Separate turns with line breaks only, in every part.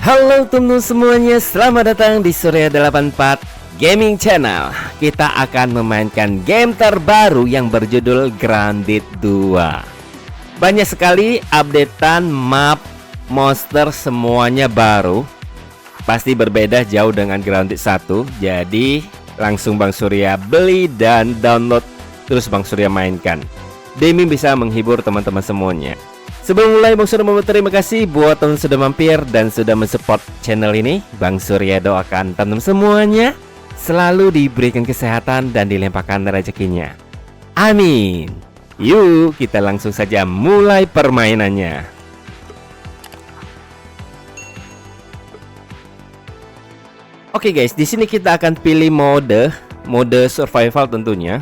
Halo teman-teman semuanya, selamat datang di Surya 84 Gaming Channel. Kita akan memainkan game terbaru yang berjudul Grounded 2. Banyak sekali updatean map, monster, semuanya baru. Pasti berbeda jauh dengan Grounded 1. Jadi langsung Bang Surya beli dan download, terus Bang Surya mainkan demi bisa menghibur teman-teman semuanya. Sebelum mulai, Bang Surya mau berterima kasih buat teman sudah mampir dan sudah mensupport channel ini. Bang Surya doakan teman semuanya selalu diberikan kesehatan dan dilimpahkan rezekinya. Amin. Yuk, kita langsung saja mulai permainannya. Oke guys, di sini kita akan pilih mode survival tentunya.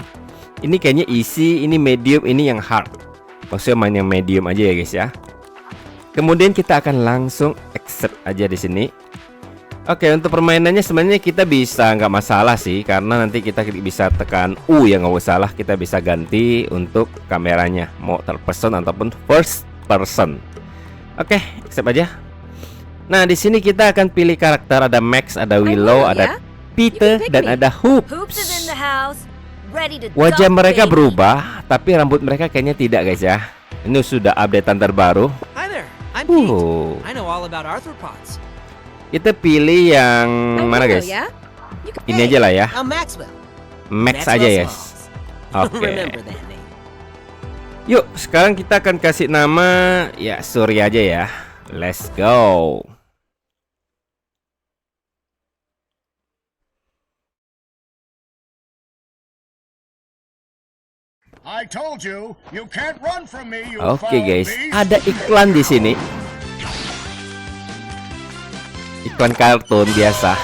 Ini kayaknya easy, ini medium, ini yang hard. Maksudnya main yang medium aja ya guys ya. Kemudian kita akan langsung accept aja di sini. Oke, untuk permainannya sebenarnya kita bisa nggak masalah sih, karena nanti kita bisa tekan U ya, nggak salah. Kita bisa ganti untuk kameranya, mau third person ataupun first person. Oke, accept aja. Nah, di sini kita akan pilih karakter, ada Max, ada Willow, ada Peter, dan ada Hoops. Wajah mereka berubah, tapi rambut mereka kayaknya tidak guys ya. Ini sudah updatean terbaru. Kita pilih yang mana guys? Ini aja lah ya. Max aja ya. Oke. Yuk, sekarang kita akan kasih nama ya Surya aja ya. Let's go. Oke guys, ada iklan di sini. Iklan kartun biasa.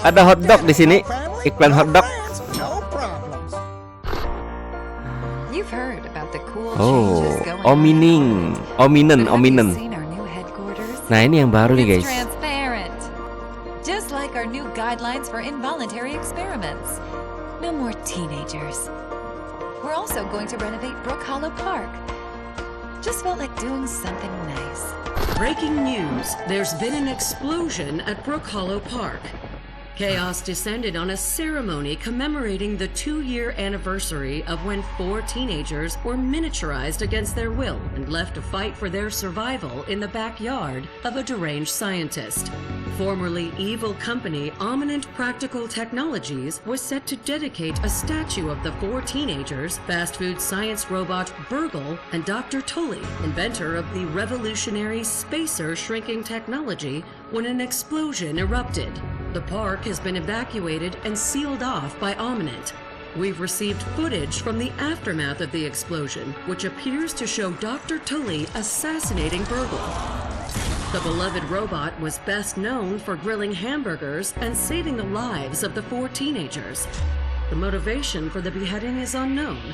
Ada hotdog di sini. Iklan hotdog. Oh, Ominen. Nah, ini yang baru nih guys.
Just like our new guidelines for involuntary experiments. No more teenagers. We're also going to renovate Brook Hollow Park. Just felt like doing something nice.
Breaking news. There's been an explosion at Brook Hollow Park. Chaos descended on a ceremony commemorating the 2-year anniversary of when 4 teenagers were miniaturized against their will and left to fight for their survival in the backyard of a deranged scientist. Formerly evil company Omninent Practical Technologies was set to dedicate a statue of the 4 teenagers, fast food science robot Burgle, and Dr. Tully, inventor of the revolutionary spacer shrinking technology, when an explosion erupted. The park has been evacuated and sealed off by Omninent. We've received footage from the aftermath of the explosion, which appears to show Dr. Tully assassinating Burgle. The beloved robot was best known for grilling hamburgers and saving the lives of the 4 teenagers. The motivation for the beheading is unknown.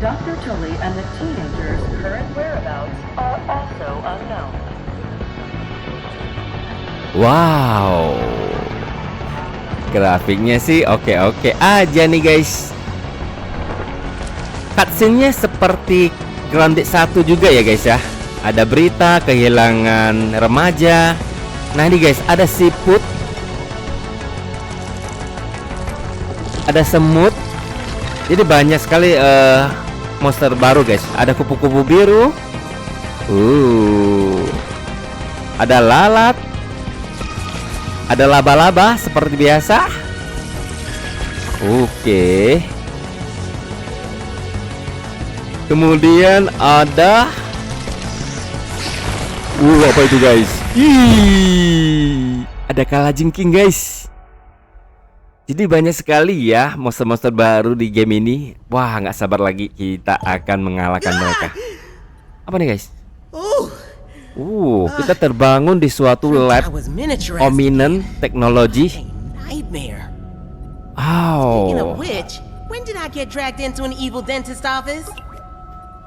Dr. Tully and the teenagers' current whereabouts are also unknown.
Wow, grafiknya sih oke aja nih guys. Cutscene-nya seperti Grounded 1 juga ya guys ya. Ada berita kehilangan remaja. Nah ini guys, ada siput, ada semut. Jadi banyak sekali monster baru guys. Ada kupu-kupu biru. Ada lalat. Ada laba-laba seperti biasa. Oke. Kemudian ada apa itu guys? Ada kalajengking guys. Jadi banyak sekali ya monster-monster baru di game ini. Wah, nggak sabar lagi kita akan mengalahkan mereka. Apa nih guys? Kita terbangun di suatu lab Omninent Technology.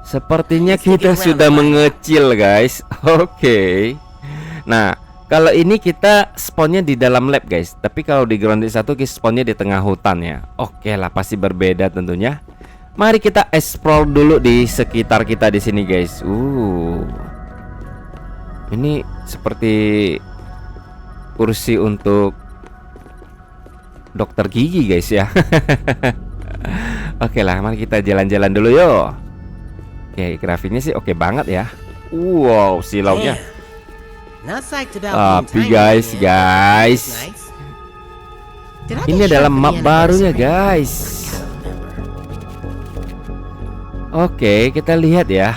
Sepertinya kita sudah mengecil guys. Oke. Nah, Kalau ini kita spawnnya di dalam lab guys, tapi kalau di Grounded 1 kita spawnnya di tengah hutan ya. Oke lah, pasti berbeda tentunya. Mari kita explore dulu di sekitar kita di sini guys. Ini seperti kursi untuk dokter gigi guys ya. Oke lah, mari kita jalan-jalan dulu yo. Oke, grafiknya sih oke banget ya. Wow, silaunya. Tapi guys, ini adalah map barunya guys. Oke, kita lihat ya.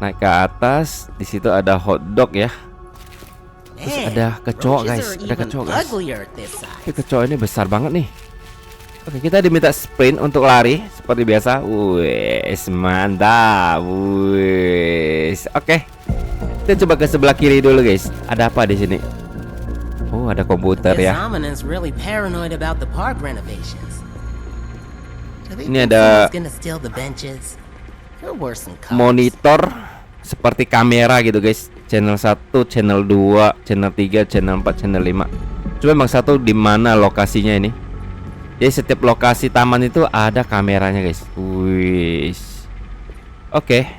Naik ke atas, di situ ada hotdog ya. Terus ada kecoa guys, ada kecoa guys. Oke, kecoa ini besar banget nih. Oke, kita diminta sprint untuk lari seperti biasa. Wes, mantap. Wes. Oke. Kita coba ke sebelah kiri dulu guys. Ada apa di sini? Oh, ada komputer ya. Ini ada monitor seperti kamera gitu guys. Channel 1, channel 2, channel 3, channel 4, channel 5. Coba Bang Satu di mana lokasinya ini? Jadi setiap lokasi taman itu ada kameranya guys. Wih. Oke.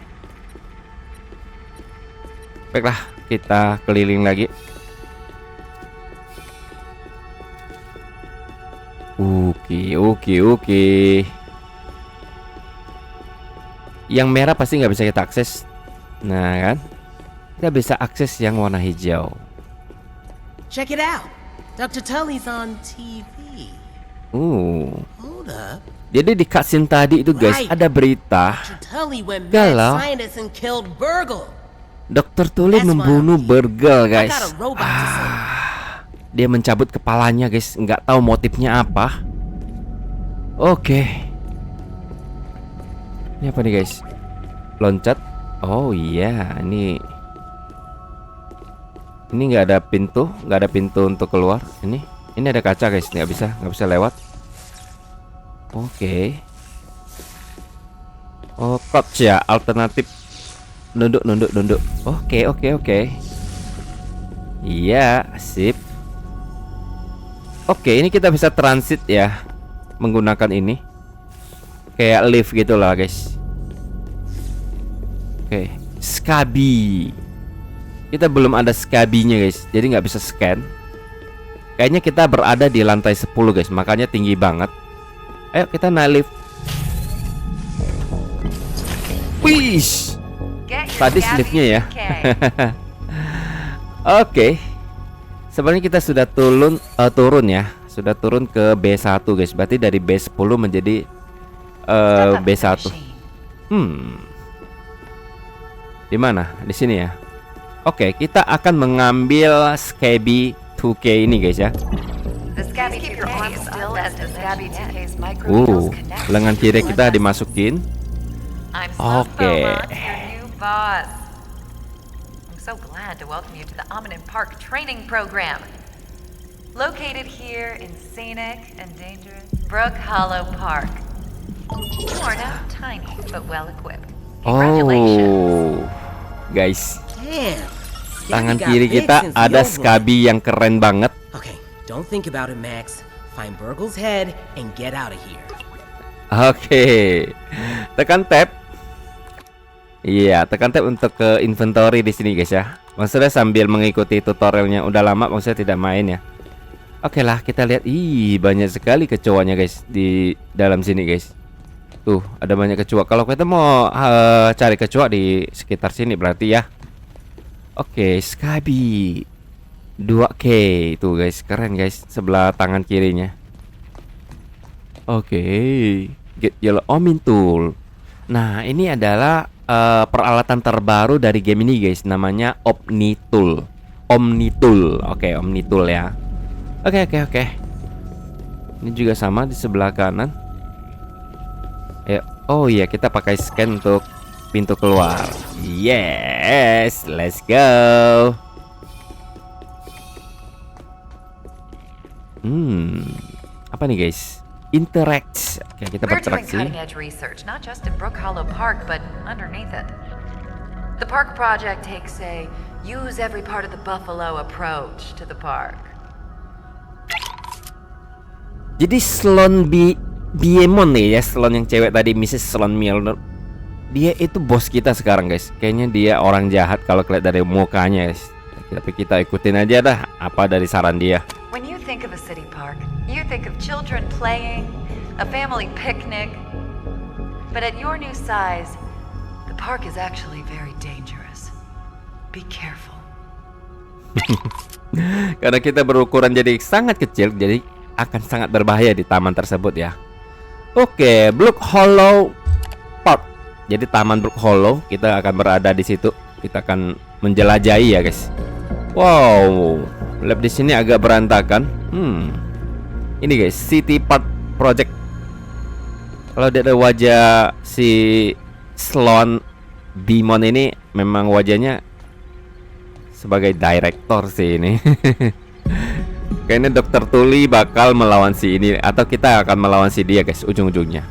Baiklah, kita keliling lagi. Oke. Yang merah pasti nggak bisa kita akses. Nah kan, kita bisa akses yang warna hijau.
Check it out. Dr. Tully's on TV. Hold up.
Jadi di cutscene tadi itu guys, ada berita
Dr. Tully went
Galau.
mad scientist and killed Burgle.
Dr. Tully
That's
membunuh
why
Burgle guys.
I got a robot to save.
Dia mencabut kepalanya guys, nggak tahu motifnya apa. Oke. Ini apa nih guys? Loncat. Oh iya, ini nggak ada pintu, untuk keluar. Ini ada kaca guys, nggak bisa lewat. Oke. Oh, coach ya, alternatif. Nunduk. Oke. Iya, sip. Oke, ini kita bisa transit ya menggunakan ini. Kayak lift gitu lah, guys. Oke, Scabi. Kita belum ada Scabinya, guys. Jadi nggak bisa scan. Kayaknya kita berada di lantai 10, guys. Makanya tinggi banget. Ayo kita naik lift. Wih. Tadi liftnya ya. Oke. Sebenarnya kita sudah turun ya. Sudah turun ke B1 guys. Berarti dari B10 menjadi B1. Di mana? Di sini ya. Oke, kita akan mengambil Scabi 2K ini guys ya. Lengan kiri kita dimasukin. Oke.
Boss. I'm so glad to welcome you to the Omnin Park training program. Located here in scenic and dangerous Brook Hollow Park. You are now tiny but well equipped. Congratulations.
Guys.
Damn.
Tangan kiri kita ada Scabi yang keren banget.
Okay, don't think about it, Max. Find Burgle's head and get out of here.
Oke. Tekan tab. Iya, tekan tab untuk ke inventory di sini guys ya. Maksudnya sambil mengikuti tutorialnya. Udah lama maksudnya tidak main ya. Oke lah, kita lihat. Banyak sekali kecoanya guys di dalam sini guys. Tuh, ada banyak kecoa. Kalau kita mau cari kecoa di sekitar sini berarti ya. Oke, Scabi 2K itu guys, keren guys. Sebelah tangan kirinya. Oke, get yellow Omnin tool. Nah, ini adalah peralatan terbaru dari game ini guys, namanya Omni Tool. Oke, Omni Tool ya. Oke. Ini juga sama di sebelah kanan. Oh iya, kita pakai scan untuk pintu keluar. Yes, let's go. Apa nih guys? Interact. Oke, kita
We're doing
berinteraksi.
cutting-edge research, not just in Brook Hollow Park, but underneath it. The park project takes a Use every part of the buffalo approach to the park.
Jadi Sloan Biemon nih ya, Sloan yang cewek tadi, Mrs. Sloan Milner. Dia itu bos kita sekarang guys. Kayaknya dia orang jahat kalau kelihatan dari mukanya guys. Tapi kita ikutin aja dah apa dari saran dia.
When you think of a city park, you think of children playing, a family picnic. But at your new size, the park is actually very dangerous. Be careful.
Karena kita berukuran jadi sangat kecil, jadi akan sangat berbahaya di taman tersebut ya. Oke, Brook Hollow Park. Jadi taman Brook Hollow, kita akan berada di situ. Kita akan menjelajahi ya guys. Wow, lab di sini agak berantakan. Ini guys, City Park Project. Kalau dari wajah si Sloan Bimon ini, memang wajahnya sebagai direktor sih ini. Kayaknya Dr. Tully bakal melawan si ini, atau kita akan melawan si dia guys ujung-ujungnya.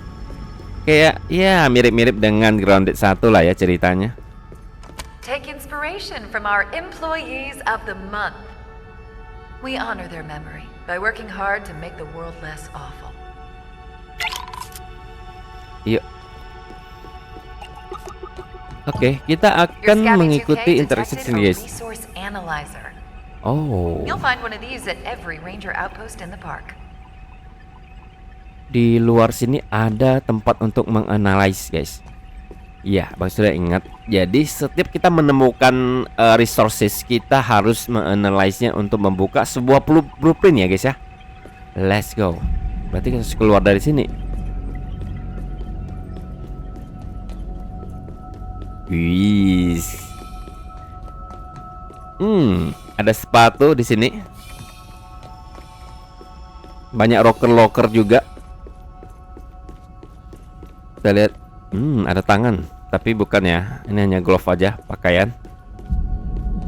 Kayak ya mirip-mirip dengan Grounded 1 lah ya ceritanya.
Take inspiration from our employees of the month. We honor their memory by working hard to make the world less awful.
Yuk. Oke, kita akan mengikuti interaksi sini guys.
Resource analyzer.
Oh.
You'll find one of these at every ranger outpost in the park.
Di luar sini ada tempat untuk menganalisis guys. Iya, Bang sudah ingat. Jadi setiap kita menemukan resources, kita harus menganalisnya untuk membuka sebuah blueprint ya guys ya. Let's go. Berarti kita harus keluar dari sini. Wis. Ada sepatu di sini. Banyak locker juga. Kita lihat, ada tangan, tapi bukan ya. Ini hanya glove aja, pakaian.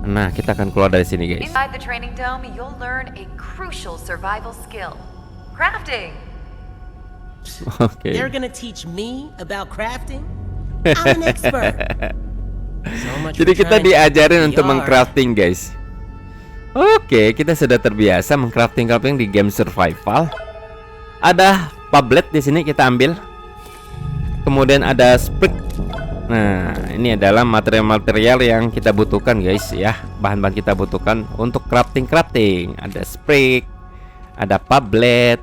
Nah, kita akan keluar dari sini, guys.
Inside the training dome, you'll learn a crucial survival skill: crafting.
Oke.
They're gonna teach me about crafting? I'm an expert. So much
Jadi
for
kita
trying to
diajarin untuk
PR.
mengcrafting, guys. Oke, kita sudah terbiasa mengcrafting di game survival. Ada pablet di sini kita ambil. Kemudian ada sprig. Nah, ini adalah material-material yang kita butuhkan guys ya. Bahan-bahan kita butuhkan untuk crafting. Ada sprig, ada pablet.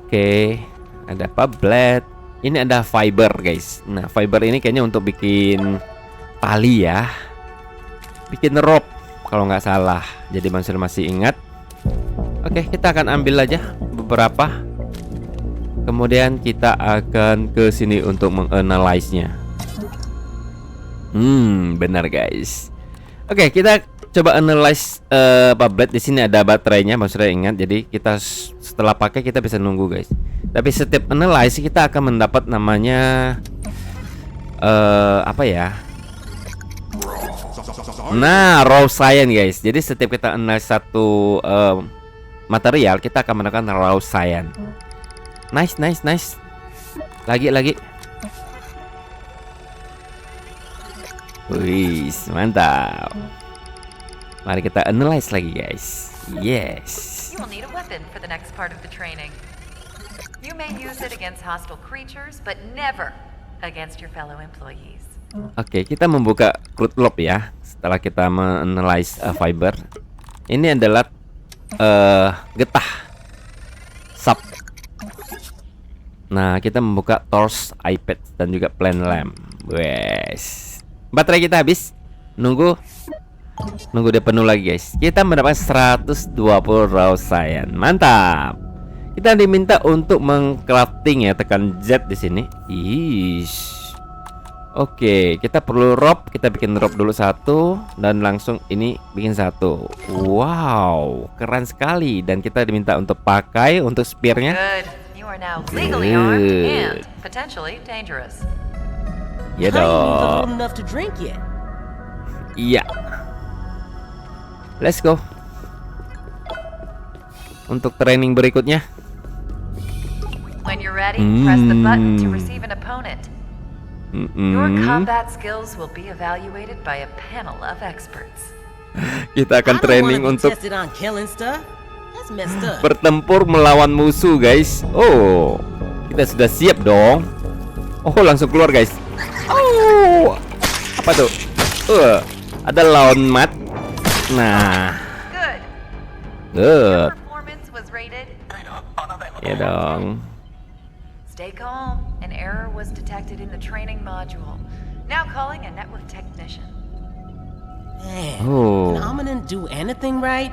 Oke, ada pablet. Ini ada fiber guys. Nah, fiber ini kayaknya untuk bikin tali ya. Bikin rope kalau nggak salah. Jadi Mansur masih ingat. Oke, kita akan ambil aja beberapa. Kemudian kita akan ke sini untuk menganalisnya. Benar guys. Oke, kita coba analyze pablet. Di sini ada baterainya, maksudnya ingat. Jadi kita setelah pakai kita bisa nunggu guys. Tapi setiap analyze kita akan mendapat namanya apa ya? Nah, raw science guys. Jadi setiap kita analyze satu material, kita akan mendapatkan raw science. Nice. Lagi. Wih, mantap. Mari kita analyze lagi, guys. Yes.
You will need a weapon for the next part of the training. You may use it against hostile creatures, but never against your fellow employees.
Oke, kita membuka crude loop ya. Setelah kita menanalyze fiber. Ini adalah getah sap. Nah, kita membuka torch, iPad, dan juga plain lamp. Wes. Baterai kita habis. Nunggu dia penuh lagi guys. Kita mendapat 120 raw science. Mantap. Kita diminta untuk mengcrafting ya. Tekan Z di sini. Ish. Oke, kita perlu rope. Kita bikin rope dulu satu. Dan langsung ini bikin satu. Wow, keren sekali. Dan kita diminta untuk pakai untuk spearnya.
Good. You are now legally armed and potentially dangerous.
Ya
I ain't even
dong.
old enough to drink yet.
Iya. Let's go. Untuk training berikutnya.
When you're ready, press the button to receive an opponent. Your
Mm-mm.
combat skills will be evaluated by a panel of experts.
Kita akan
I don't
training
wanna be
untuk
tested on killing stuff. That's messed up.
bertempur melawan musuh, guys. Oh, kita sudah siap dong. Oh, langsung keluar, guys. Oh, apa tuh? Ada lawan mat. Nah,
Good.
good.
Performance was rated.
Ya dong.
Stay calm. An error was detected in the training module. Now calling a network technician.
Man,
Oh.
can Ominin do anything right?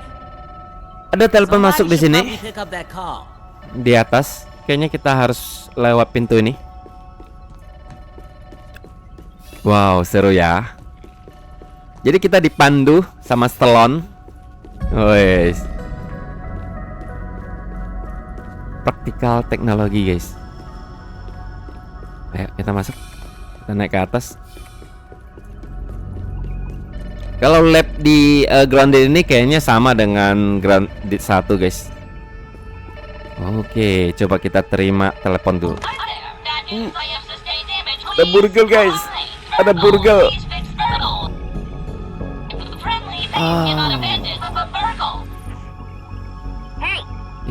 Ada telepon
Somebody
masuk di
should
sini.
probably pick up that call.
Di atas. Kayaknya kita harus lewat pintu ini. Wow, seru ya. Jadi kita dipandu sama Stallone. Wes. Praktikal teknologi, guys. Ayo kita masuk. Kita naik ke atas. Kalau lab di Grounded ini kayaknya sama dengan Grounded 1, guys. Oke, coba kita terima telepon dulu. Ada burger, guys. Ada burger.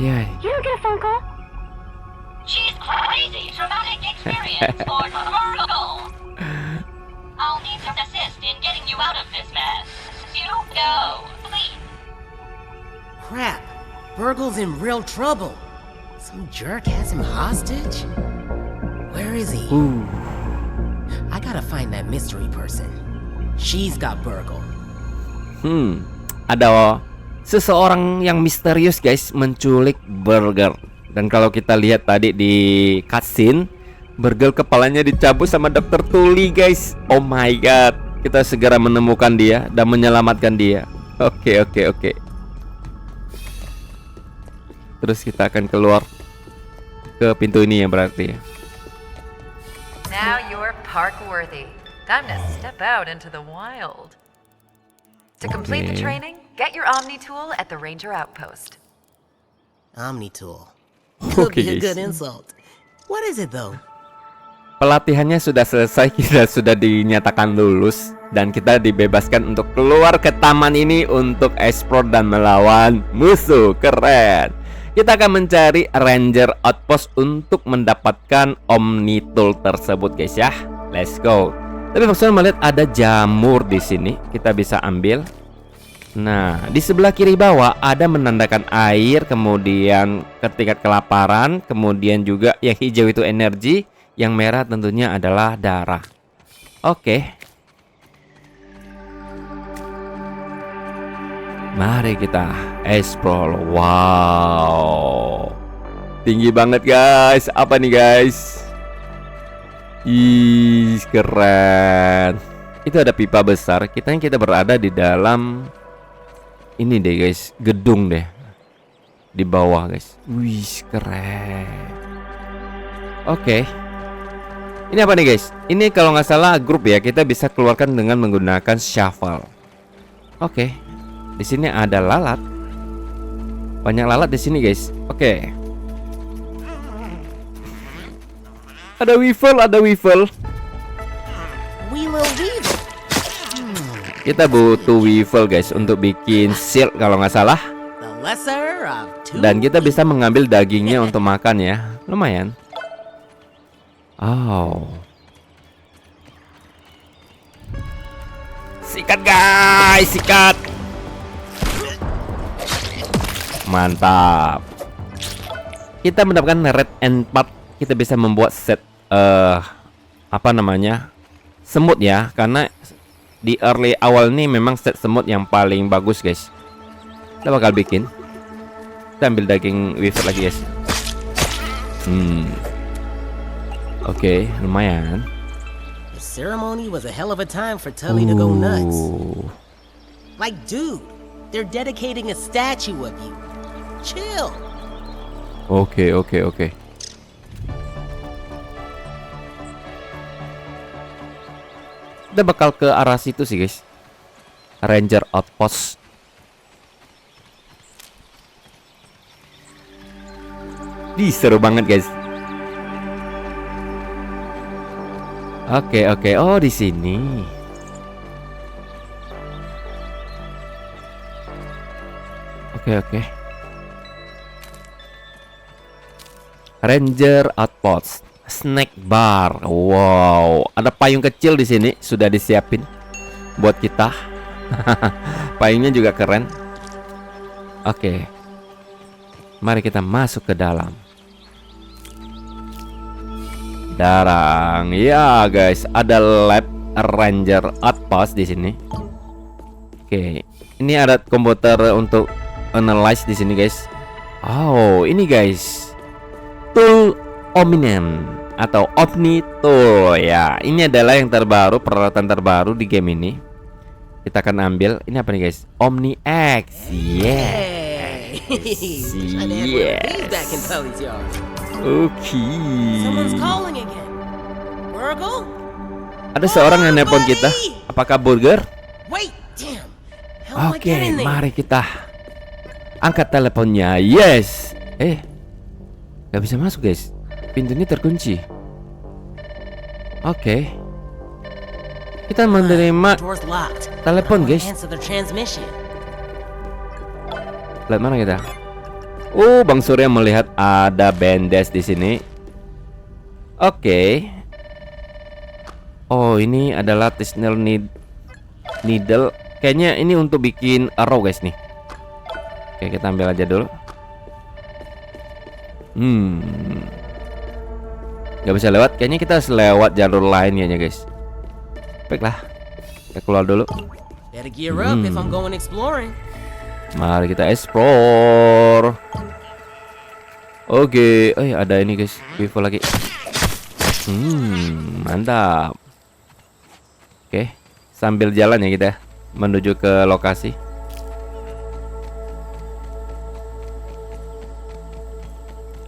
Iya.
You don't get a phone call? She's crazy. Traumatic experience for Virgo. I'll need some assist in getting you out of this mess. You go, please.
Crap, Burgle's in real trouble. Some jerk has him hostage? Where is he? I gotta find that mystery person. She's got Burgle.
Ada seseorang yang misterius, guys, menculik Burger. Dan kalau kita lihat tadi di cutscene, Burger kepalanya dicabut sama Dr. Tully, guys. Oh my god. Kita segera menemukan dia dan menyelamatkan dia. Oke. Terus kita akan keluar ke pintu ini ya berarti ya.
Now you're park worthy. Time to step out into the wild. To complete the
Okay.
training, get your Omni tool at the Ranger Outpost.
Omnitool. Could
Oke,
be a
guys.
good insult. What is it though?
Pelatihannya sudah selesai, kita sudah dinyatakan lulus dan kita dibebaskan untuk keluar ke taman ini untuk explore dan melawan musuh. Keren. Kita akan mencari Ranger Outpost untuk mendapatkan Omni Tool tersebut, guys ya. Let's go. Tapi maksudnya melihat ada jamur di sini, kita bisa ambil. Nah, di sebelah kiri bawah ada menandakan air, kemudian ketingkat kelaparan, kemudian juga yang hijau itu energi, yang merah tentunya adalah darah. Oke. Mari kita explore. Wow. Tinggi banget, guys. Apa nih, guys? Ih, keren. Itu ada pipa besar. Kita berada di dalam ini deh, guys, gedung deh. Di bawah, guys. Wih, keren. Oke. Ini apa nih, guys? Ini kalau nggak salah grup ya. Kita bisa keluarkan dengan menggunakan shovel. Oke. Di sini ada lalat. Banyak lalat di sini, guys. Oke. Ada weevil.
Weevil.
Kita butuh weevil, guys, untuk bikin shield kalau nggak salah.
The lesser of two.
Dan kita bisa mengambil dagingnya untuk makan ya. Lumayan. Oh. Sikat, guys, sikat. Mantap. Kita mendapatkan red and part. Kita bisa membuat set apa namanya? Semut ya, karena di early awal nih memang set semut yang paling bagus, guys. Kita bakal bikin. Kita ambil daging weaver lagi, guys. Oke, lumayan.
The ceremony was a hell of a time for Tully to go nuts. Like, dude, they're dedicating a statue of you. Chill.
Oke. Kita bakal ke arah situ sih, guys. Ranger Outpost. Seru banget, guys. Oke, oke. Oh, di sini. Oke, oke. Ranger Outpost, snack bar. Wow, ada payung kecil di sini sudah disiapin buat kita. Payungnya juga keren. Oke. Mari kita masuk ke dalam. Darang. Ya, guys, ada lab Ranger Outpost di sini. Oke. Ini ada komputer untuk analyze di sini, guys. Oh, ini guys. Tool Omnium atau Omni Tool ya. Ini adalah yang terbaru, peralatan terbaru di game ini. Kita akan ambil. Ini apa nih guys? Omni X.
Hey! Trying to have one of these back in Tully's yard.
Oke.
Someone's calling again. Burgle?
Ada seorang yang nelpon kita. Apakah Burger?
Wait, damn. How do I
Oke,
get in there?
mari kita angkat teleponnya. Yes. Gak bisa masuk guys. Pintunya terkunci. Oke. Kita menerima
Door's locked.
telepon guys.
Answer the transmission.
Lihat mana kita? Oh, Bang Surya melihat ada bandes di sini. Oke. Oh, ini adalah Tisnel needle. Kayaknya ini untuk bikin arrow guys nih. Oke, kita ambil aja dulu. Gak bisa lewat. Kayaknya kita harus lewat jalur lain ya guys. Baiklah, kita keluar dulu.
Better gear up if I'm going exploring.
Mari kita explore. Oke, ada ini guys, Vivo lagi. Mantap. Oke, sambil jalan ya kita menuju ke lokasi.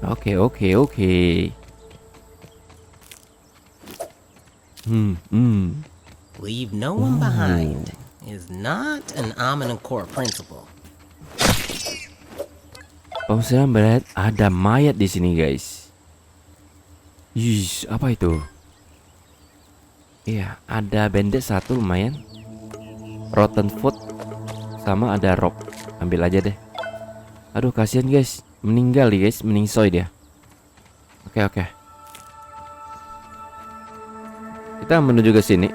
Oke.
Leave no one behind is not an Omni Core principle.
Saya melihat ada mayat di sini guys. Apa itu? Iya, ada bandit satu lumayan. Rotten food sama ada rope. Ambil aja deh. Aduh, kasihan guys. Meninggal nih guys, meningsoy dia. Oke. Kita menuju ke sini.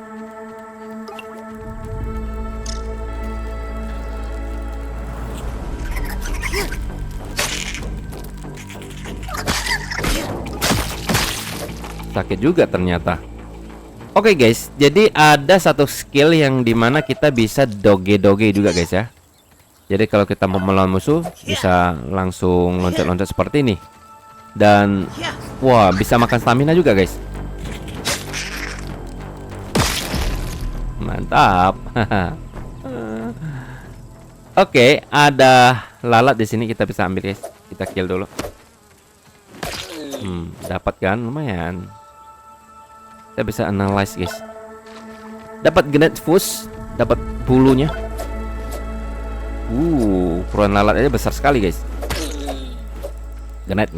Sakit juga ternyata. Oke guys, jadi ada satu skill yang dimana kita bisa doge-doge juga guys ya. Jadi kalau kita mau melawan musuh bisa langsung loncat-loncat seperti ini. Dan wah, bisa makan stamina juga guys. Mantap. Oke, ada lalat di sini, kita bisa ambil guys. Kita kill dulu. Dapat kan lumayan. Kita bisa analyze guys. Dapat grenade fuse, dapat bulunya. Ukuran lalat aja besar sekali guys. Grenade.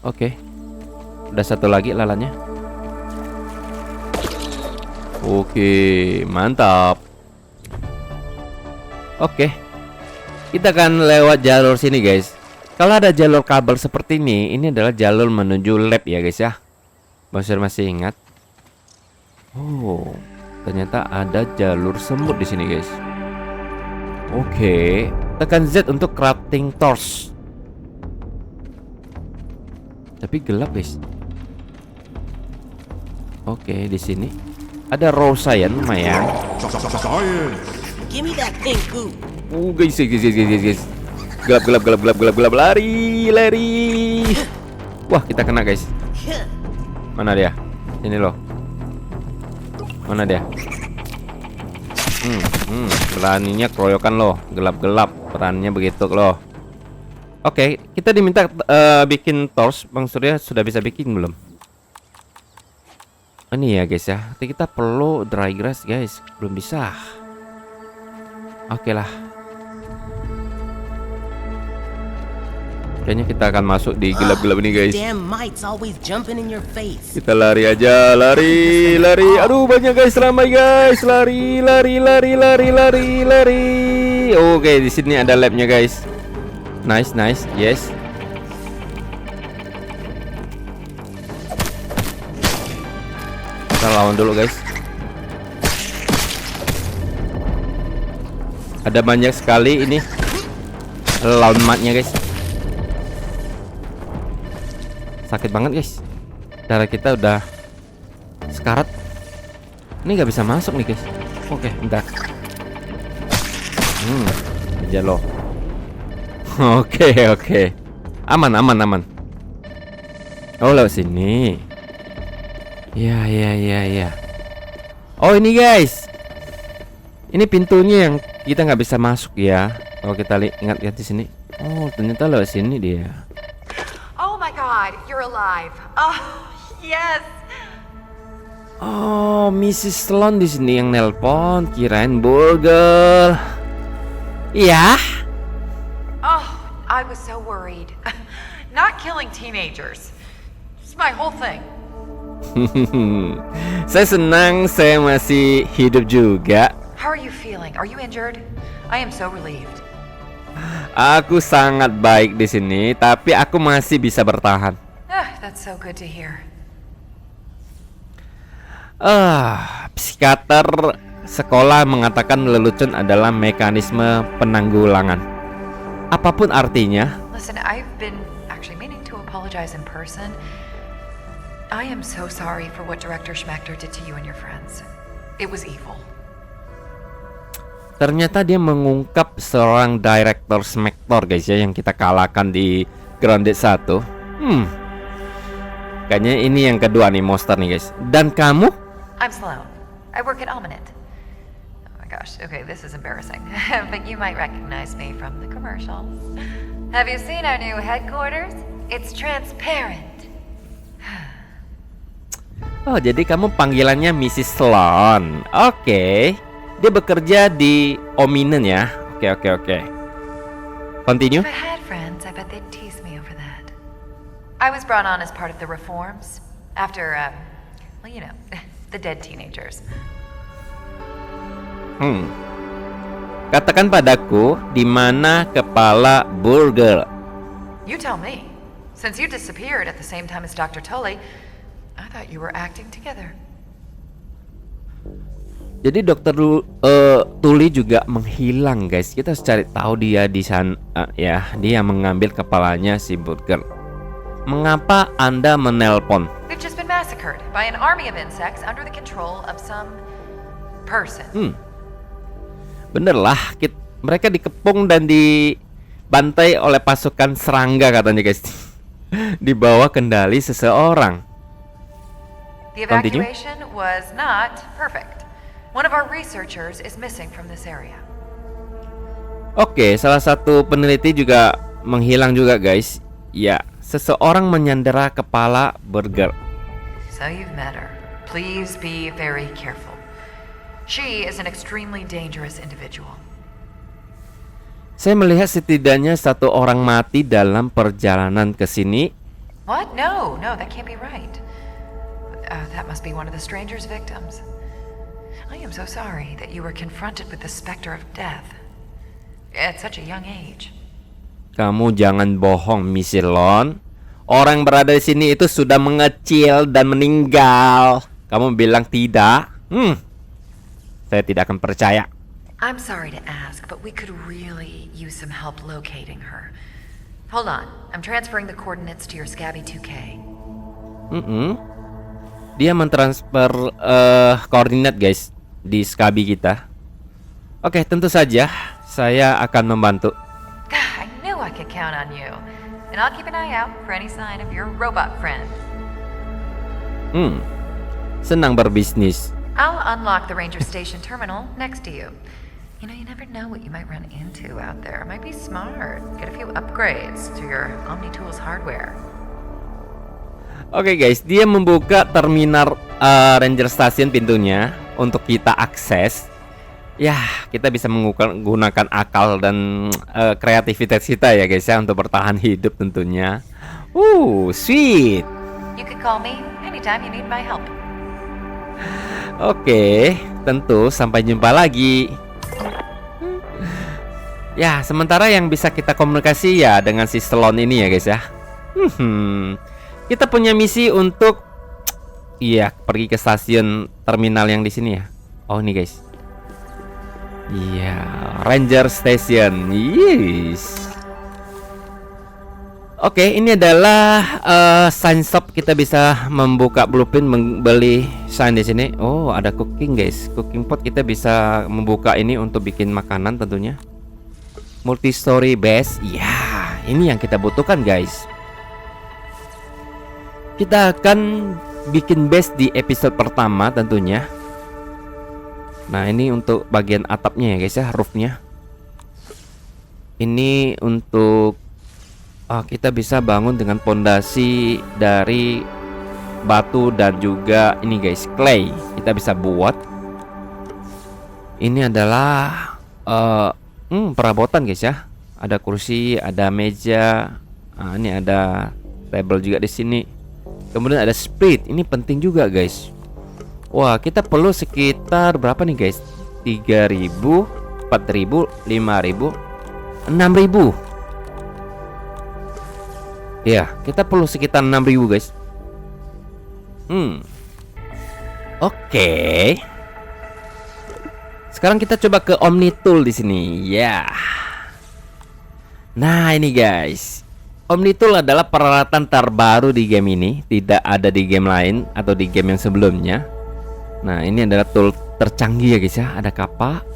Oke. Udah satu lagi lalatnya. Oke, mantap. Oke. Kita akan lewat jalur sini guys. Kalau ada jalur kabel seperti ini adalah jalur menuju lab ya guys ya. Bang Sur masih ingat? Oh, ternyata ada jalur semut di sini guys. Oke, tekan Z untuk crafting torch. Tapi gelap guys. Oke, di sini ada raw cyan lumayan.
Give me that pink goo.
Guys. Gelap, lari. Wah, kita kena guys. Mana dia? Sini loh. Mana dia? Beraninya keroyokan loh. Gelap, perannya begitu loh. Oke, kita diminta bikin torch. Bang Surya sudah bisa bikin belum? Ini ya guys ya. Kita perlu dry grass guys. Belum bisa. Oke lah. Kayaknya kita akan masuk di gelap-gelap ini guys.
Damn mites always jumping in your face.
Kita lari aja, lari. Aduh banyak guys, ramai guys. Lari. Oke, di sini ada labnya guys. Nice, yes. Kita lawan dulu guys. Ada banyak sekali ini lawan matnya guys. Sakit banget guys. Darah kita udah sekarat. Ini nggak bisa masuk nih guys. Oke, bentar. Aja loh. Oke. Aman. Oh, lewat sini. Ya. Oh, ini guys. Ini pintunya yang kita nggak bisa masuk ya. Kalau kita ingat di sini. Oh, ternyata lewat sini dia.
Oh my god, you're alive. Oh, yes.
Oh, Mrs. Sloan di sini yang nelpon. Kirain Burger. Iya.
Oh, I was so worried. Not killing teenagers. It's my whole thing.
Saya senang saya masih hidup juga.
How are you feeling? Are you injured? I am so relieved.
Aku sangat baik di sini, tapi aku masih bisa bertahan.
That's so good to hear.
Psikiater sekolah mengatakan lelucon adalah mekanisme penanggulangan. Apapun artinya.
Listen, I've been actually meaning to apologize in person. I am so sorry for what Director Schmachter did to you and your friends. It was evil.
Ternyata dia mengungkap seorang Director Schmachter guys ya, yang kita kalahkan di Grounded 1. Kayaknya ini yang kedua nih monster nih guys. Dan kamu?
I'm Sloan. I work at Almanet. Oh my gosh, okay, this is embarrassing. But you might recognize me from the commercials. Have you seen our new headquarters? It's transparent.
Oh, jadi kamu panggilannya Mrs. Sloan. Oke. Dia bekerja di Ominen ya. Oke. Continue.
If I had friends, I bet they'd tease me over that. I was brought on as part of the reforms after, well, you know, the dead teenagers.
Katakan padaku di mana kepala Burger.
You tell me. Since you disappeared at the same time as Dr. Tully, I thought you were acting together.
Jadi Dokter Tully juga menghilang guys. Kita harus cari tahu dia di sana ya. Dia mengambil kepalanya si Burger. Mengapa Anda menelpon?
We've just been massacred by an army of insects under the control of some person.
Bener lah, mereka dikepung dan dibantai oleh pasukan serangga katanya guys. Di bawah kendali seseorang.
The evacuation was not perfect. One of our researchers is missing from this area.
Oke, salah satu peneliti juga menghilang juga guys. Ya, seseorang menyandera kepala Burger.
So you've met her. Please be very careful. She is an extremely dangerous individual.
Saya melihat setidaknya satu orang mati dalam perjalanan ke sini.
What? No, that can't be right. That must be one of the stranger's victims. I am so sorry that you were confronted with the specter of death at such a young age.
Kamu jangan bohong, Miss Sloan. Orang berada di sini itu sudah mengecil dan meninggal. Kamu bilang tidak? Saya tidak akan percaya.
I'm sorry to ask, but we could really use some help locating her. Hold on, I'm transferring the coordinates to your Scabby 2K.
Dia mentransfer koordinat guys di Scabby kita. Oke, tentu saja saya akan membantu.
I knew I could count on you. And I'll keep an eye out for any sign of your robot friend.
Senang berbisnis.
I'll unlock the ranger station terminal next to you. You know, you never know what you might run into out there. It might be smart. Get a few upgrades to your OmniTools hardware.
Oke guys, dia membuka terminal Ranger Station pintunya untuk kita akses. Ya, kita bisa menggunakan akal dan kreativitas kita ya guys ya untuk bertahan hidup tentunya. Sweet.
You can call me anytime you need my help.
Oke, tentu sampai jumpa lagi. Ya, sementara yang bisa kita komunikasi ya dengan si Sloan ini ya guys ya. Kita punya misi untuk pergi ke stasiun terminal yang di sini ya. Oh, ini guys. Iya, Ranger Station. Yes. Oke, ini adalah sign shop. Kita bisa membuka blueprint, membeli sign di sini. Oh, ada cooking guys. Cooking pot kita bisa membuka ini untuk bikin makanan tentunya. Multi story base. Ya, ini yang kita butuhkan guys. Kita akan bikin base di episode pertama tentunya. Nah, ini untuk bagian atapnya ya guys ya, roofnya. Ini untuk kita bisa bangun dengan pondasi dari batu dan juga ini guys, clay. Kita bisa buat. Ini adalah perabotan guys ya. Ada kursi, ada meja. Ini ada table juga di sini. Kemudian ada split. Ini penting juga guys. Wah, kita perlu sekitar berapa nih guys? 3.000, 4.000, 5.000, 6.000. Ya, kita perlu sekitar 6.000 guys. Oke. Sekarang kita coba ke Omni Tool di sini. Ya. Nah, ini guys. Omni Tool adalah peralatan terbaru di game ini. Tidak ada di game lain atau di game yang sebelumnya. Nah, ini adalah tool tercanggih ya guys ya. Ada kapak.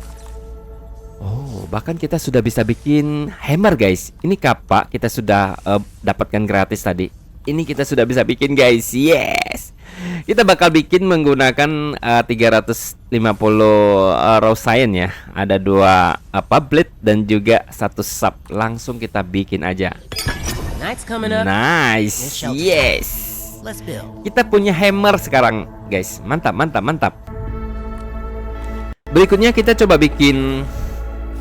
Oh, bahkan kita sudah bisa bikin hammer guys. Ini kapak kita sudah dapatkan gratis tadi. Ini kita sudah bisa bikin guys. Yes. Kita bakal bikin menggunakan 350 raw science ya. Ada 2 blade dan juga 1 sub. Langsung kita bikin aja. Nice. Yes.
Let's build.
Kita punya hammer sekarang, guys. Mantap, mantap, mantap. Berikutnya kita coba bikin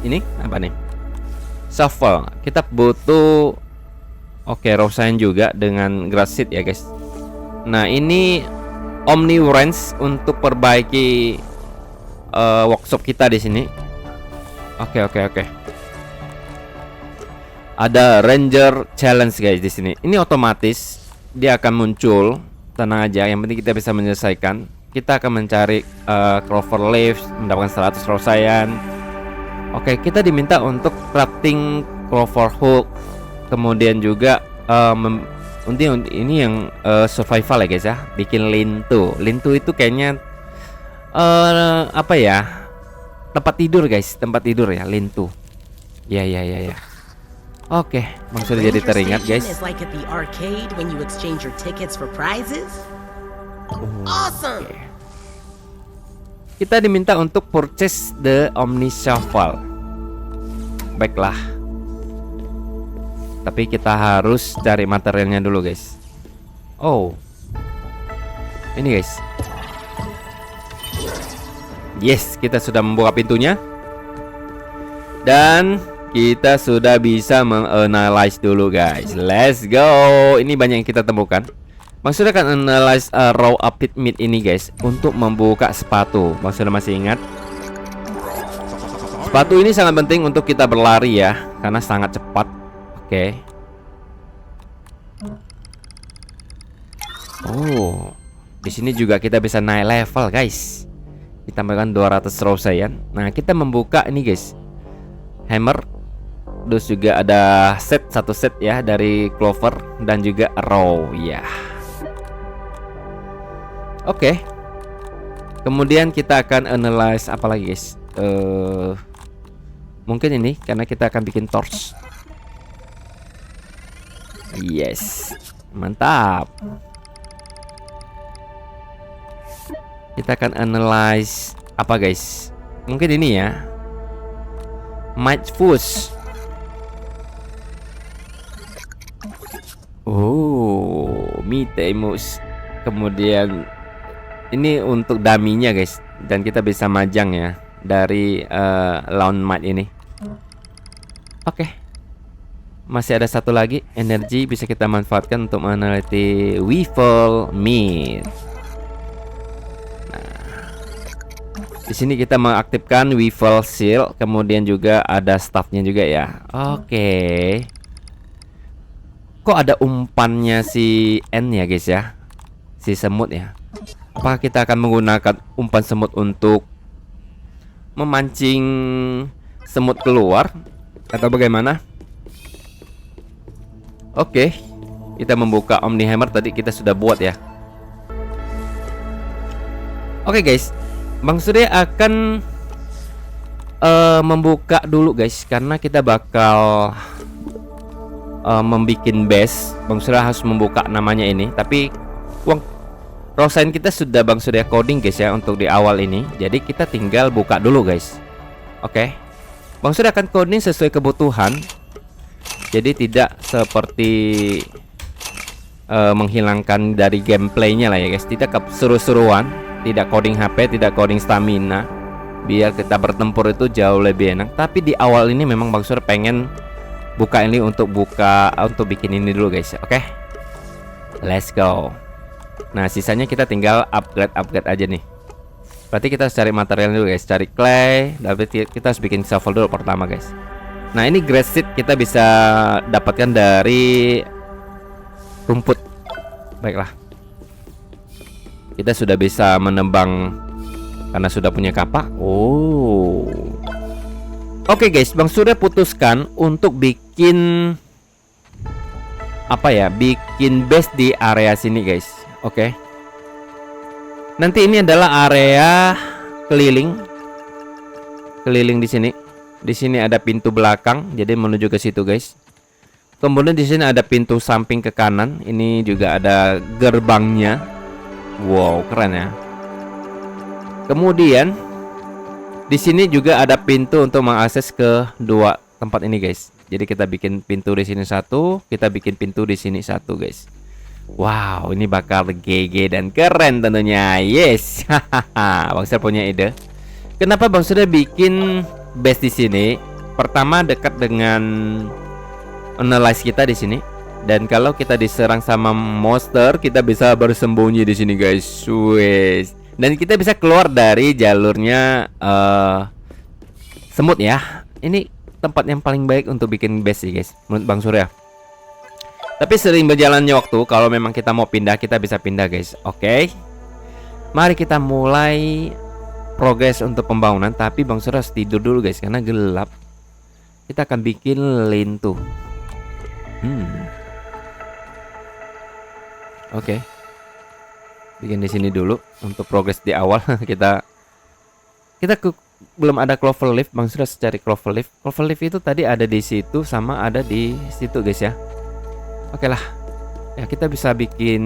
ini apa nih? Shovel. Kita butuh raw science juga dengan grass seed ya, guys. Nah, ini Omni Wrench untuk perbaiki workshop kita di sini. Oke. Ada Ranger Challenge guys di sini. Ini otomatis dia akan muncul. Tenang aja, yang penting kita bisa menyelesaikan. Kita akan mencari clover leaves, mendapatkan 100 raw science. Oke, kita diminta untuk crafting clover hook. Kemudian juga ini yang survival ya guys ya. Bikin lintu. Lintu itu kayaknya apa ya? Tempat tidur guys, tempat tidur ya, lintu. Ya. Oke, sudah jadi teringat guys.
Awesome.
Kita diminta untuk purchase the Omni Shovel. Baiklah. Tapi kita harus cari materialnya dulu guys. Oh, ini guys. Yes, kita sudah membuka pintunya. Dan kita sudah bisa menganalyze dulu guys. Let's go. Ini banyak yang kita temukan. Maksudnya akan analyze raw pit meat ini guys untuk membuka sepatu. Maksudnya masih ingat? Sepatu ini sangat penting untuk kita berlari ya, karena sangat cepat. Oke. Oh, di sini juga kita bisa naik level guys. Ditambahkan 200 raw science. Nah, kita membuka ini guys, hammer. Terus juga ada satu set ya dari clover dan juga raw ya. Oke. Kemudian kita akan analyze apa lagi guys? Mungkin ini karena kita akan bikin torch. Yes, mantap. Kita akan analyze apa guys? Mungkin ini ya, Might Fuse. Oh, Mitemus. Kemudian ini untuk daminya guys, dan kita bisa majang ya. dari Lawn Might ini. Oke. Masih ada satu lagi energi bisa kita manfaatkan untuk meneliti Weevil Meat. Di sini kita mengaktifkan Weevil Shield, kemudian juga ada staffnya juga ya. Oke. Kok ada umpannya si N ya guys ya? Si semut ya. Apakah kita akan menggunakan umpan semut untuk memancing semut keluar atau bagaimana? Oke. Kita membuka Omni Hammer tadi kita sudah buat ya. Oke guys. Bang Surya akan membuka dulu guys, karena kita bakal membuat base. Bang Surya harus membuka namanya ini. Tapi uang Rosain kita sudah Bang Surya coding guys ya untuk di awal ini. Jadi kita tinggal buka dulu guys. Oke. Bang Surya akan coding sesuai kebutuhan. Jadi tidak seperti menghilangkan dari gameplaynya lah ya guys. Tidak seru-seruan. Tidak coding HP, tidak coding stamina, biar kita bertempur itu jauh lebih enak. Tapi di awal ini memang Bang Sur pengen buka ini untuk bikin ini dulu guys. Oke. Let's go. Nah, sisanya kita tinggal upgrade aja nih. Berarti kita harus cari material dulu guys, cari clay. Tapi kita harus bikin shovel dulu pertama guys. Nah, ini grass seed kita bisa dapatkan dari rumput. Baiklah. Kita sudah bisa menebang karena sudah punya kapak. Oh. Oke guys, Bang Surya putuskan untuk bikin apa ya? Bikin base di area sini guys. Oke. Nanti ini adalah area keliling. Keliling di sini. Di sini ada pintu belakang, jadi menuju ke situ guys. Kemudian di sini ada pintu samping ke kanan. Ini juga ada gerbangnya. Wow, keren ya. Kemudian di sini juga ada pintu untuk mengakses ke dua tempat ini, guys. Jadi kita bikin pintu di sini satu, kita bikin pintu di sini satu, guys. Wow, ini bakal GG dan keren tentunya. Yes. Bang Sur punya ide. Kenapa Bang Sur bikin base di sini? Pertama dekat dengan analyze kita di sini. Dan kalau kita diserang sama monster, kita bisa bersembunyi di sini, guys. Wes. Dan kita bisa keluar dari jalurnya semut ya. Ini tempat yang paling baik untuk bikin base sih, guys, menurut Bang Surya. Tapi sering berjalannya waktu, kalau memang kita mau pindah, kita bisa pindah, guys. Oke. Mari kita mulai progres untuk pembangunan. Tapi Bang Surya harus tidur dulu, guys, karena gelap. Kita akan bikin lintu. Oke. Bikin di sini dulu untuk progres di awal. kita belum ada clover leaf. Bang sudah cari clover leaf. Clover leaf itu tadi ada di situ sama ada di situ, guys ya. Oke lah. Ya, kita bisa bikin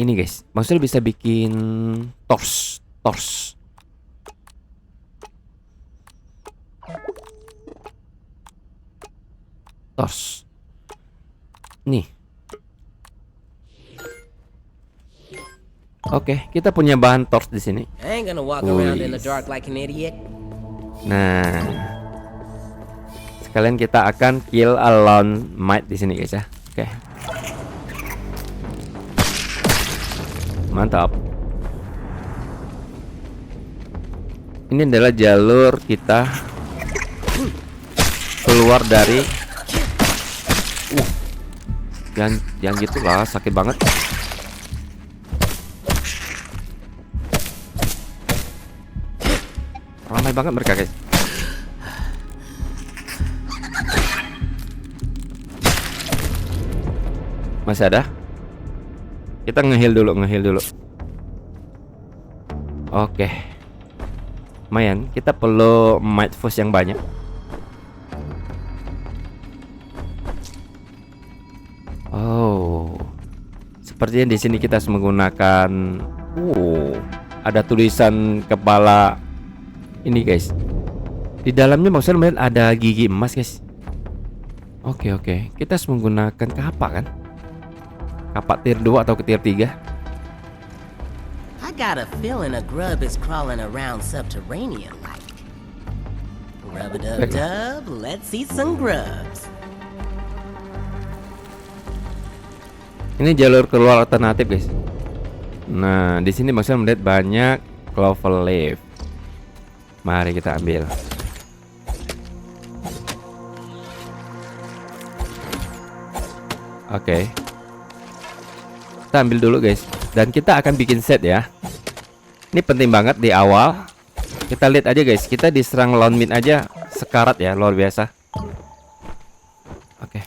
ini, guys. Bang sudah bisa bikin torch. Nih. Oke, kita punya bahan torch di sini. Nah, sekalian kita akan kill a Lawn Might di sini, guys ya. Oke. Mantap. Ini adalah jalur kita keluar dari Jangan gitu lah, sakit banget. Ramai banget mereka, guys. Masih ada? Kita nge-heal dulu. Oke. Lumayan, kita perlu might force yang banyak. Oh, sepertinya di sini kita harus menggunakan. Ada tulisan kepala ini, guys. Di dalamnya maksudnya melihat ada gigi emas, guys. Oke. Kita harus menggunakan kapak kan? Kapak tier 2 atau ke tier 3?
got a feeling a grub is crawling around subterranean like. Rub-a-dub-dub, let's see some grubs.
Ini jalur keluar alternatif, guys. Nah, di sini maksudnya melihat banyak clover leaf. Mari kita ambil. Oke. Kita ambil dulu, guys. Dan kita akan bikin set ya. Ini penting banget di awal. Kita lihat aja, guys. Kita diserang lawan mid aja sekarat ya, luar biasa. Oke.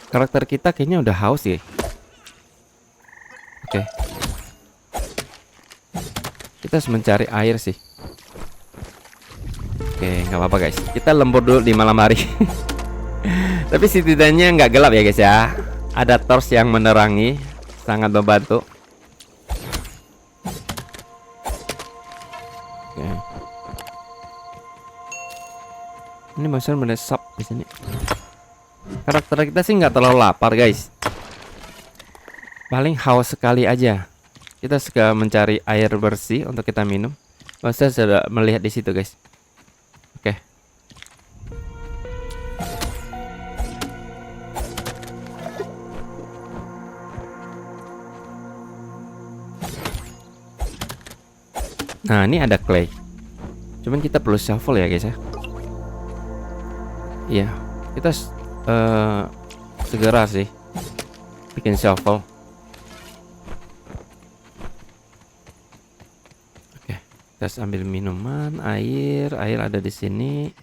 Karakter kita kayaknya udah haus ya. Oke. Kita harus mencari air sih. Oke, nggak apa-apa guys. Kita lembur dulu di malam hari. Tapi setidaknya nggak gelap ya guys ya. Ada torch yang menerangi, sangat membantu. Oke. Ini maksudnya menesap di sini. Karakter kita sih nggak terlalu lapar guys. Paling haus sekali aja. Kita suka mencari air bersih untuk kita minum. Saya sudah melihat di situ guys. Oke. Nah ini ada clay. Cuman kita perlu shovel ya guys ya. Iya. Kita segera sih bikin shovel. Oke, kita ambil minuman, air ada di sini.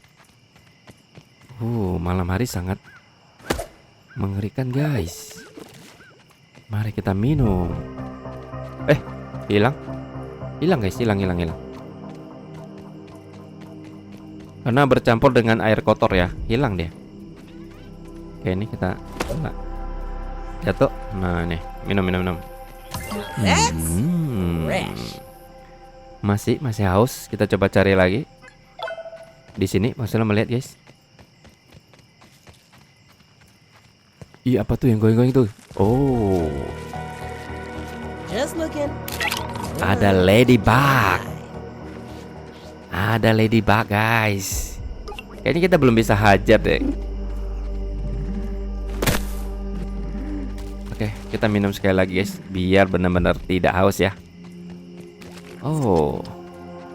Malam hari sangat mengerikan guys. Mari kita minum. Hilang guys, hilang. Karena bercampur dengan air kotor ya, hilang dia. Oke, ini kita jatuh. Nah, nih, minum. Masih haus. Kita coba cari lagi. Di sini maksudnya melihat, guys. Iya, apa tuh yang goyang-goyang itu? Oh.
Just looking.
Ada ladybug. Ada ladybug, guys. Kayaknya kita belum bisa hajar deh. Oke, kita minum sekali lagi guys, biar benar-benar tidak haus ya. Oh,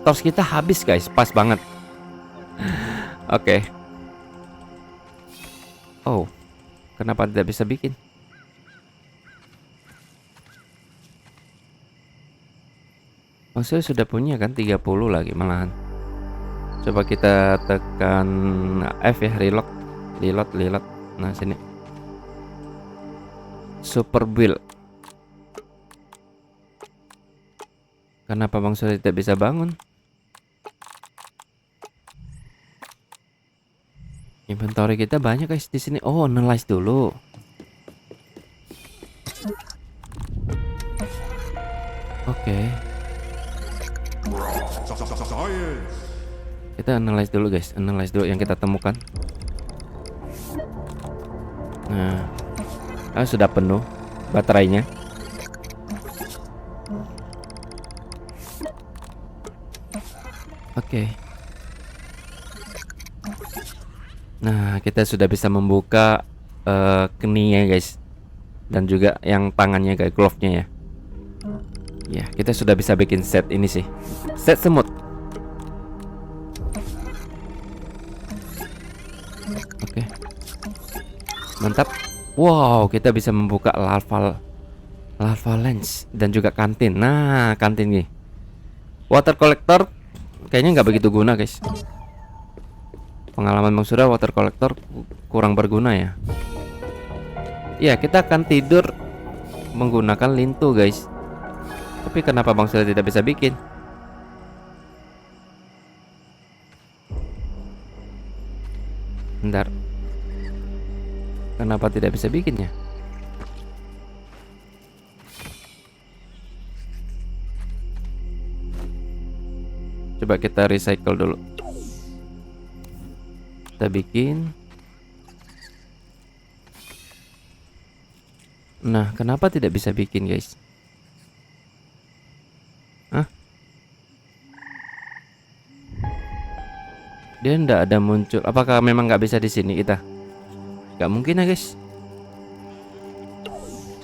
torch kita habis guys, pas banget. Oke. Oh, kenapa tidak bisa bikin? Oh, saya sudah punya kan 30 lagi malahan. Coba kita tekan F ya, reload. Nah, sini. Super build. Kenapa Bang Surya tidak bisa bangun? Inventory kita banyak guys di sini. Oh, analyze dulu. Oke. Kita analyze dulu guys. Analyze dulu yang kita temukan. Nah, sudah penuh baterainya. Oke. Nah, kita sudah bisa membuka keningnya guys. Dan juga yang tangannya guys, glove-nya ya. Ya, kita sudah bisa bikin set ini sih. Set semut. Oke. Mantap. Wow, kita bisa membuka lava lens dan juga kantin. Nah, kantin nih. Water collector kayaknya nggak begitu guna, guys. Pengalaman Bang Surya, water collector kurang berguna ya. Ya, kita akan tidur menggunakan lintu, guys. Tapi kenapa Bang Surya tidak bisa bikin? Bentar. Kenapa tidak bisa bikinnya? Coba kita recycle dulu. kita bikin. Nah, kenapa tidak bisa bikin, guys? Hah? Dia ndak ada muncul. Apakah memang nggak bisa di sini kita? Nggak mungkin ya, guys.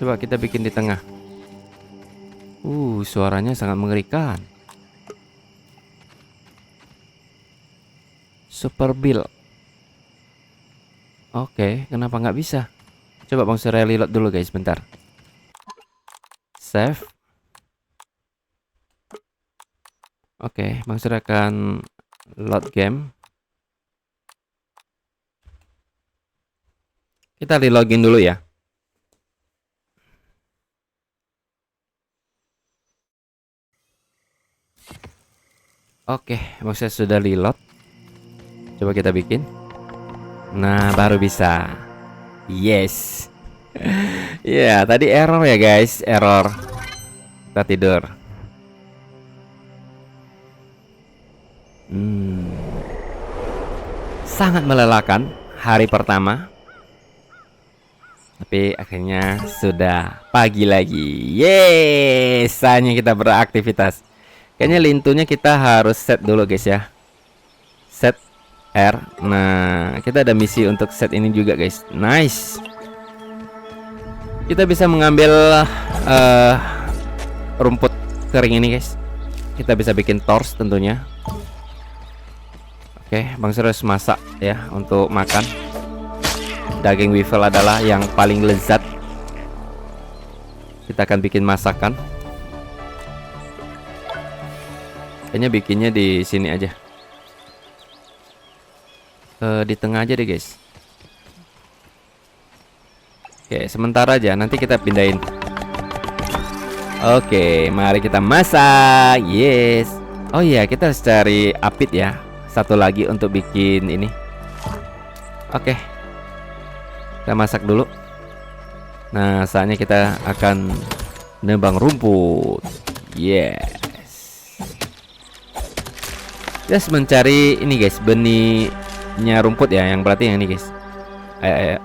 Coba kita bikin di tengah. Suaranya sangat mengerikan. Super Bill. Oke, kenapa nggak bisa? Coba Bang Surya reload dulu guys, bentar. Save. Oke, Bang Surya akan load game. Kita relogin dulu ya. Oke, Bang Surya sudah reload. Coba kita bikin. Nah, baru bisa. Yes. Ya, tadi error ya guys, error. Kita tidur. Sangat melelahkan hari pertama. Tapi akhirnya sudah pagi lagi. Yes, saatnya kita beraktivitas. Kayaknya lintunya kita harus set dulu guys ya. Set R. Nah, kita ada misi untuk set ini juga guys. Nice. Kita bisa mengambil rumput kering ini guys. Kita bisa bikin torch tentunya. Oke, Bang Sur harus masak ya untuk makan. Daging weevil adalah yang paling lezat. Kita akan bikin masakan. Kayaknya bikinnya di sini aja. Di tengah aja deh guys. Oke, sementara aja, nanti kita pindahin. Oke, mari kita masak. Yes. Oh iya, kita harus cari apit ya. Satu lagi untuk bikin ini. Oke, kita masak dulu. Nah, saatnya kita akan nebang rumput. Yes. Just mencari ini guys, benihnya rumput ya, yang berarti yang ini guys. Ayo.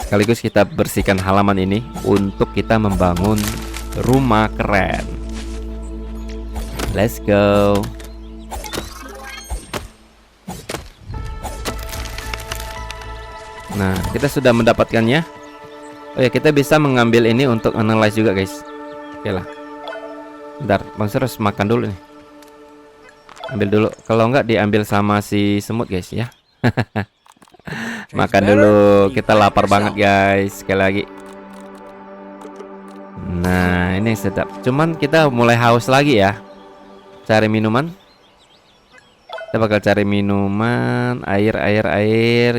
Sekaligus kita bersihkan halaman ini untuk kita membangun rumah keren. Let's go. Nah, kita sudah mendapatkannya. Oh ya, kita bisa mengambil ini untuk analyze juga guys. Oke lah. Bentar, Bang Sur harus makan dulu nih. Ambil dulu. Kalau enggak diambil sama si semut guys ya. Makan dulu. Kita lapar banget guys. Sekali lagi. Nah, ini sedap. Cuman kita mulai haus lagi ya. Cari minuman. Kita bakal cari minuman. Air.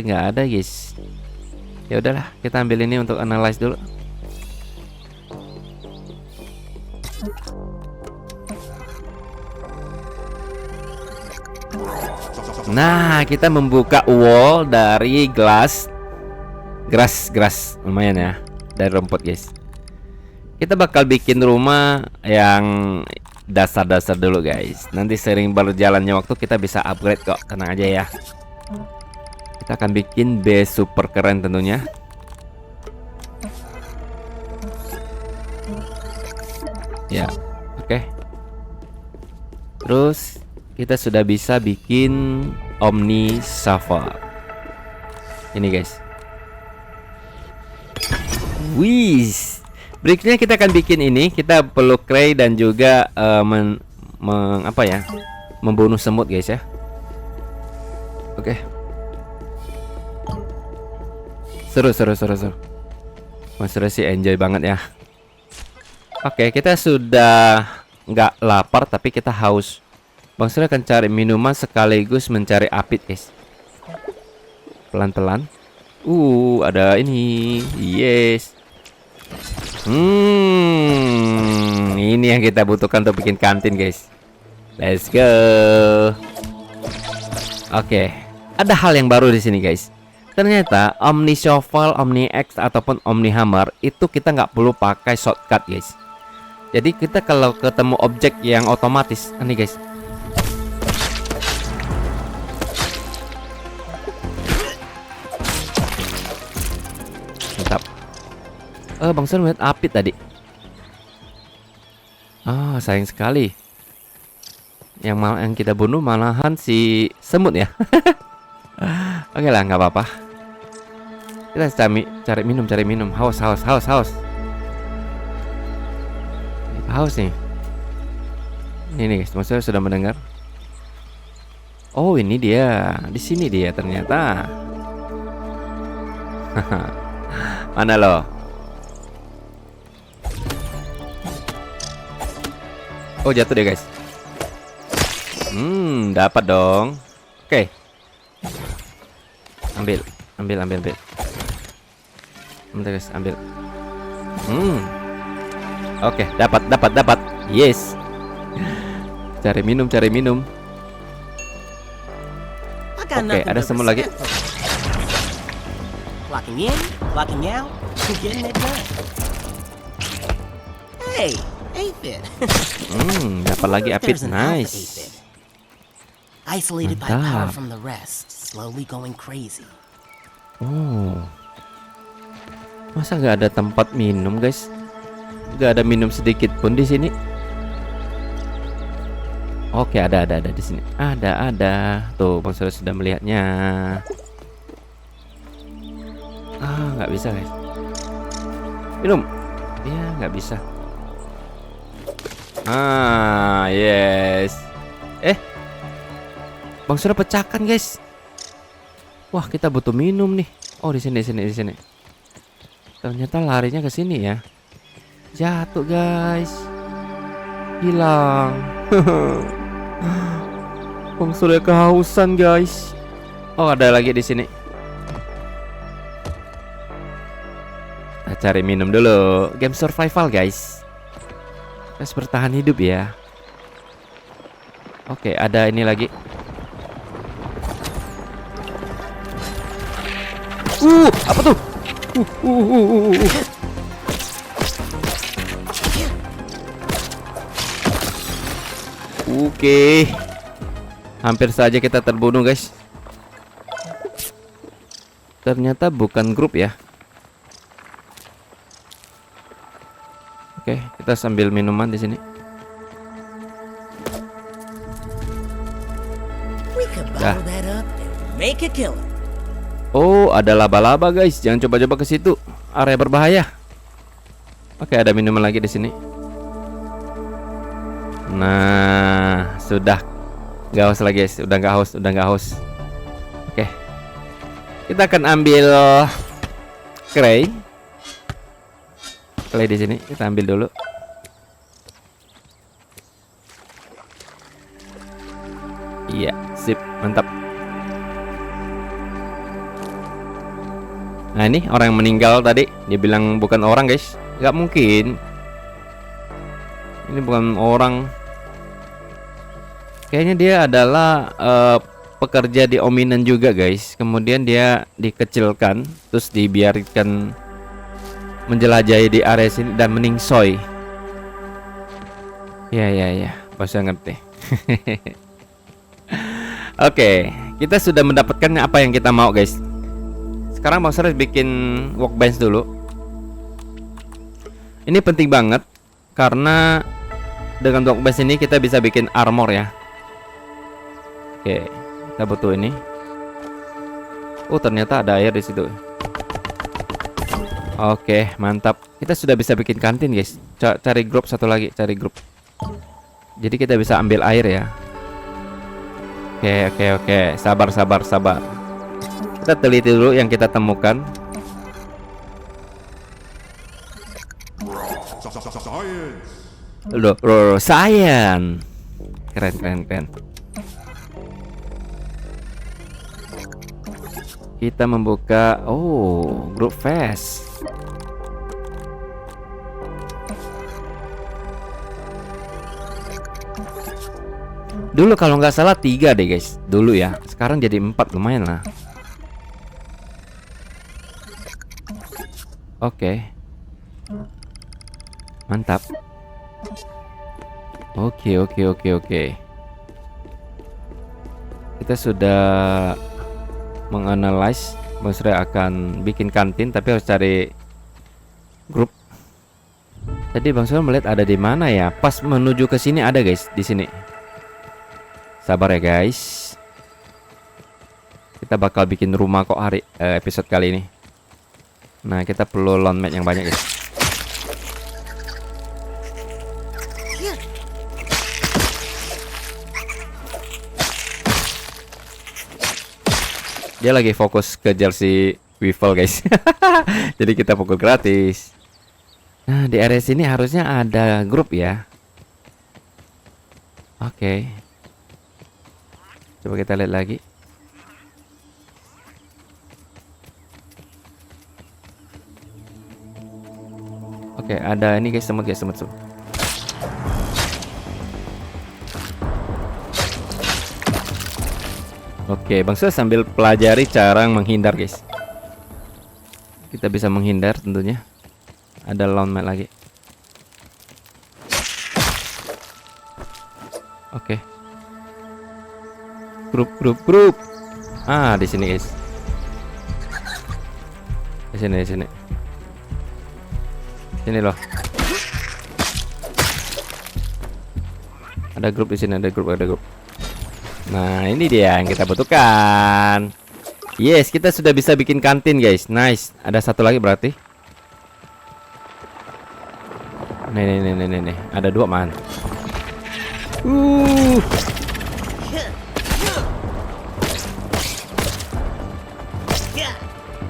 Nggak ada guys. Ya udahlah, kita ambil ini untuk analyze dulu. Nah, kita membuka wall dari grass, lumayan ya, dari rumput guys. Kita bakal bikin rumah yang dasar-dasar dulu guys. Nanti sering berjalannya waktu kita bisa upgrade kok, tenang aja ya. Kita akan bikin base super keren tentunya. Ya, oke. Terus kita sudah bisa bikin Omni Safari. Ini guys. Wis. Berikutnya kita akan bikin ini. Kita perlu clay dan juga membunuh semut guys ya. Oke. Seru. Mas sih enjoy banget ya. Oke, kita sudah nggak lapar tapi kita haus. Bang Sur akan cari minuman sekaligus mencari apit guys. Pelan-pelan. Ada ini. Yes. Ini yang kita butuhkan untuk bikin kantin guys. Let's go. Oke. Ada hal yang baru di sini guys. Ternyata Omni Shovel, Omni Axe ataupun Omni Hammer itu kita nggak perlu pakai shortcut guys. Jadi kita kalau ketemu objek yang otomatis, ini guys. Mantap. Bang Sur melihat api tadi. Sayang sekali. Yang kita bunuh malahan si semut ya. Oke lah, nggak apa-apa. Kita cari minum. Haus. Haus nih. Ini nih guys, maksudnya sudah mendengar. Oh, ini dia. Di sini dia ternyata. Mana lo? Oh, jatuh deh guys. Dapat dong. Oke. Ambil. Bentar guys, ambil. Oke, dapat. Yes. Cari minum. Oke, ada semut lagi.
Locking in, locking out, getting it done. Hey, aphid.
Dapat lagi aphid.
There's an alpha
Nice.
aphid. Isolated by power from the rest, slowly going crazy.
Oh. Masa nggak ada tempat minum, guys? Nggak ada minum sedikit pun di sini. Oke, ada di sini. Ada. Tuh, Bang Sur sudah melihatnya. Nggak bisa, guys. Minum. Ya, nggak bisa. Yes. Bang Sur pecahkan, guys. Wah, kita butuh minum nih. Oh, di sini. Ternyata larinya ke sini ya. Jatuh, guys. Hilang. Bang Sur kehausan, guys. Oh, ada lagi di sini. Kita cari minum dulu. Game survival, guys. Kita harus bertahan hidup ya. Oke, ada ini lagi. Apa tuh? Oke. Hampir saja kita terbunuh, guys. Ternyata bukan grup ya. Oke, kita sambil minuman di sini.
We could bottle that up and make a killer.
Oh, ada laba-laba, guys. Jangan coba-coba ke situ. Area berbahaya. Oke, ada minuman lagi di sini. Nah, sudah nggak haus lagi, guys. Udah nggak haus. Oke. Kita akan ambil clay di sini. Kita ambil dulu. Iya, sip, mantap. Nah, ini orang yang meninggal tadi. Dia bilang bukan orang, guys. Nggak mungkin. Ini bukan orang. Kayaknya dia adalah pekerja di Ominan juga, guys. Kemudian dia dikecilkan, terus dibiarkan menjelajahi di area sini dan meningsoy. Ya. Bahasa ngerti. Oke, kita sudah mendapatkan apa yang kita mau, guys. Sekarang Bang Sur bikin workbench dulu. Ini penting banget karena dengan workbench ini kita bisa bikin armor ya. Oke, kita butuh ini. Oh, ternyata ada air di situ. Oke, mantap. Kita sudah bisa bikin kantin, guys. Cari grup satu lagi, cari grup. Jadi kita bisa ambil air ya. Oke. Sabar. Kita teliti dulu yang kita temukan. Science. Keren. Kita membuka group fast. Dulu kalau nggak salah 3 deh, guys. Dulu ya. Sekarang jadi 4, lumayan lah. Oke. Mantap. Oke. Kita sudah menganalisis Bang Surya akan bikin kantin, tapi harus cari grup. Tadi Bang Surya melihat ada di mana ya? Pas menuju ke sini ada guys, di sini. Sabar ya guys. Kita bakal bikin rumah kok episode kali ini. Nah, kita perlu lawn mat yang banyak guys. Dia lagi fokus ke jersey Weevil guys. Jadi kita pukul gratis. Nah, di area sini harusnya ada grup ya. Oke. Coba kita lihat lagi. Oke, ada ini guys, semut guys, semut. Oke, Bang Surya sambil pelajari cara menghindar guys. Kita bisa menghindar tentunya. Ada lawn mat lagi. Oke. Grup. Ah, di sini guys. Di sini. Sini loh. Ada grup di sini, ada grup. Nah, ini dia yang kita butuhkan. Yes, kita sudah bisa bikin kantin guys. Nice. Ada satu lagi berarti. Nih. Ada 2 man.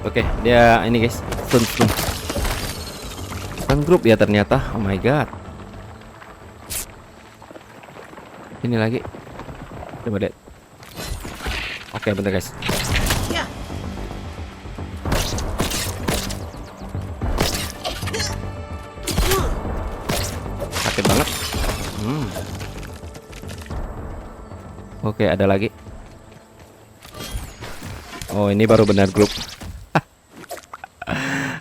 Oke, dia ini guys. Stun grup ya ternyata. Oh my god. Ini lagi. Coba lihat. Oke, bentar guys. Sakit banget. Oke, ada lagi. Oh, ini baru benar grup.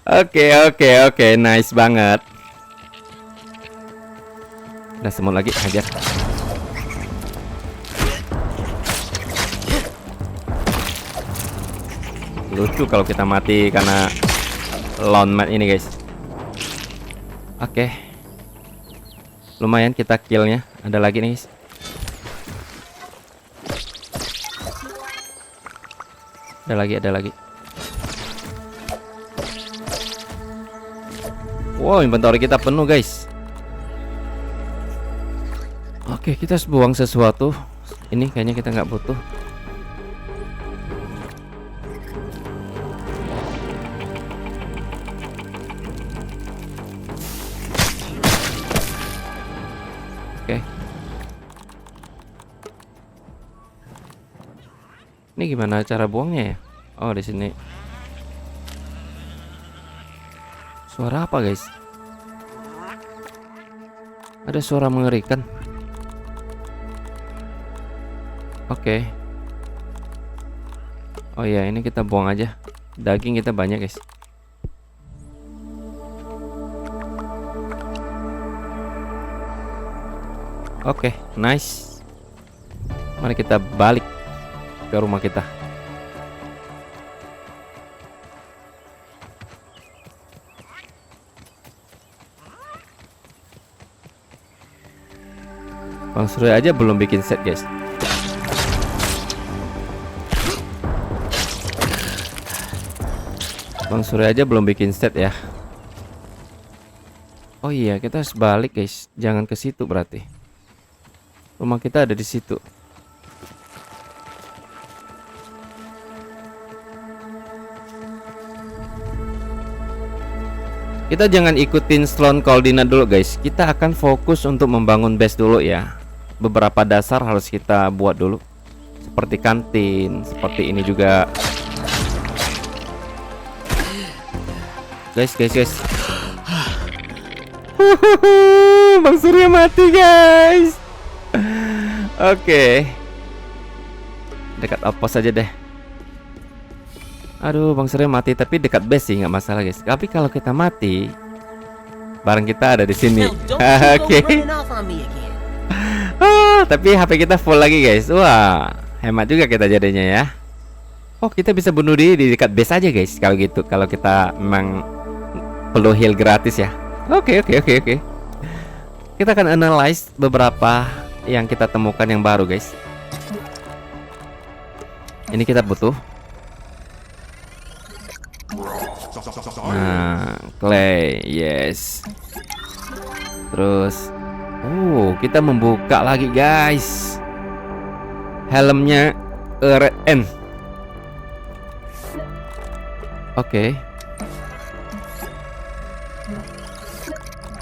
Oke, nice banget. Ada semut lagi, hajar. Lucu kalau kita mati karena lawn mat ini guys. Oke. Lumayan kita killnya. Ada lagi nih guys. Ada lagi. Wow, inventory kita penuh guys. Oke, kita harus buang sesuatu. Ini kayaknya kita nggak butuh. Oke. Ini gimana cara buangnya ya? Oh, di sini. Suara apa, guys? Ada suara mengerikan. Oke. Oh ya, ini kita buang aja. Daging kita banyak, guys. Oke, nice. Mari kita balik ke rumah kita. Bang Surya aja belum bikin set, guys. Bang Surya aja belum bikin set ya. Oh iya, kita harus balik, guys. Jangan ke situ berarti. Rumah kita ada di situ. Kita jangan ikutin slot koordinat dulu, guys. Kita akan fokus untuk membangun base dulu ya. Beberapa dasar harus kita buat dulu. Seperti kantin, seperti ini juga. Guys. Bang Surya mati, guys. Oke. Dekat outpost aja deh. Aduh, Bang Surya mati, tapi dekat base sih nggak masalah, guys. Tapi kalau kita mati, barang kita ada di sini. Oke. Tapi HP kita full lagi, guys. Wah, hemat juga kita jadinya ya. Oh, kita bisa bunuh diri di dekat base aja guys. Kalau gitu, kalau kita memang perlu heal gratis ya. Oke. Kita akan analyze beberapa yang kita temukan yang baru guys. Ini kita butuh. Nah, clay, yes. Terus, kita membuka lagi guys. Helmnya Red N. Oke.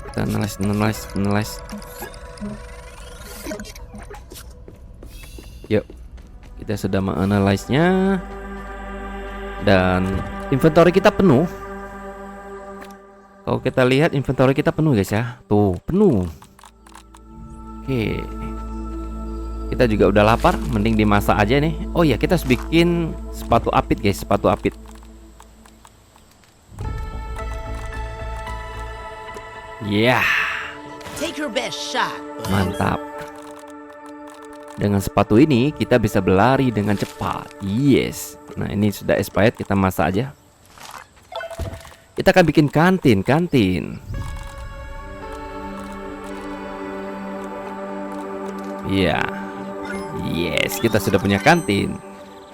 Kita analyze. Yuk, kita sudah menganalysnya. Dan inventory kita penuh. Kalau kita lihat inventory kita penuh guys ya. Tuh, penuh. Oke. Kita juga udah lapar, mending dimasak aja nih. Oh ya, kita harus bikin sepatu apit guys, sepatu apit. Yeah.
Take your best shot.
Mantap. Dengan sepatu ini kita bisa berlari dengan cepat. Yes. Nah, ini sudah expired, kita masak aja. Kita akan bikin kantin. Iya. Yes, kita sudah punya kantin.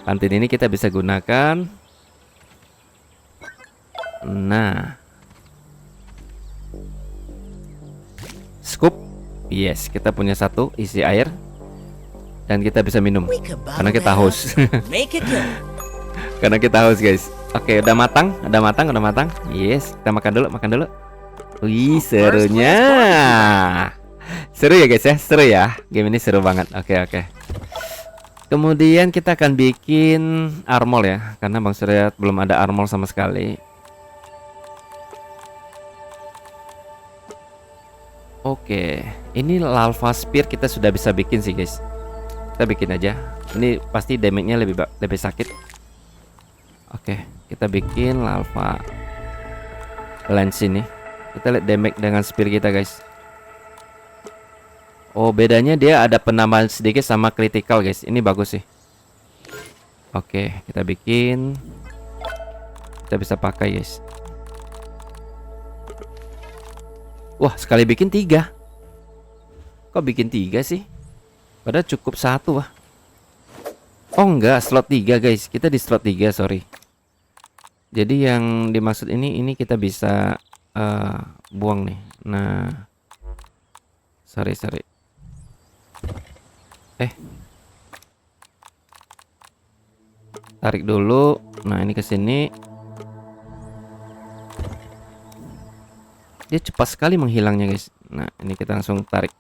Kantin ini kita bisa gunakan. Nah. Scoop. Yes, kita punya satu isi air. Dan kita bisa minum. Karena kita haus.
Make it good.
Karena kita haus guys. Oke, udah matang. Yes, kita makan dulu. Wih, serunya. Seru ya guys ya, seru ya. Game ini seru banget. Oke. Kemudian kita akan bikin armor ya, karena Bang Surya belum ada armor sama sekali. Oke, ini lava spear kita sudah bisa bikin sih guys. Kita bikin aja. Ini pasti damage-nya lebih sakit. Oke, kita bikin lava lens ini. Kita lihat damage dengan spear kita guys. Oh, bedanya dia ada penambahan sedikit sama critical guys. Ini bagus sih. Oke, kita bikin. Kita bisa pakai guys. Wah, sekali bikin 3. Kok bikin 3 sih? Padahal cukup 1 wah. Oh enggak, slot 3 guys. Kita di slot 3, sorry. Jadi yang dimaksud ini kita bisa buang nih. Nah, sorry. Tarik dulu. Nah, ini ke sini. Dia cepat sekali menghilangnya guys. Nah, ini kita langsung tarik.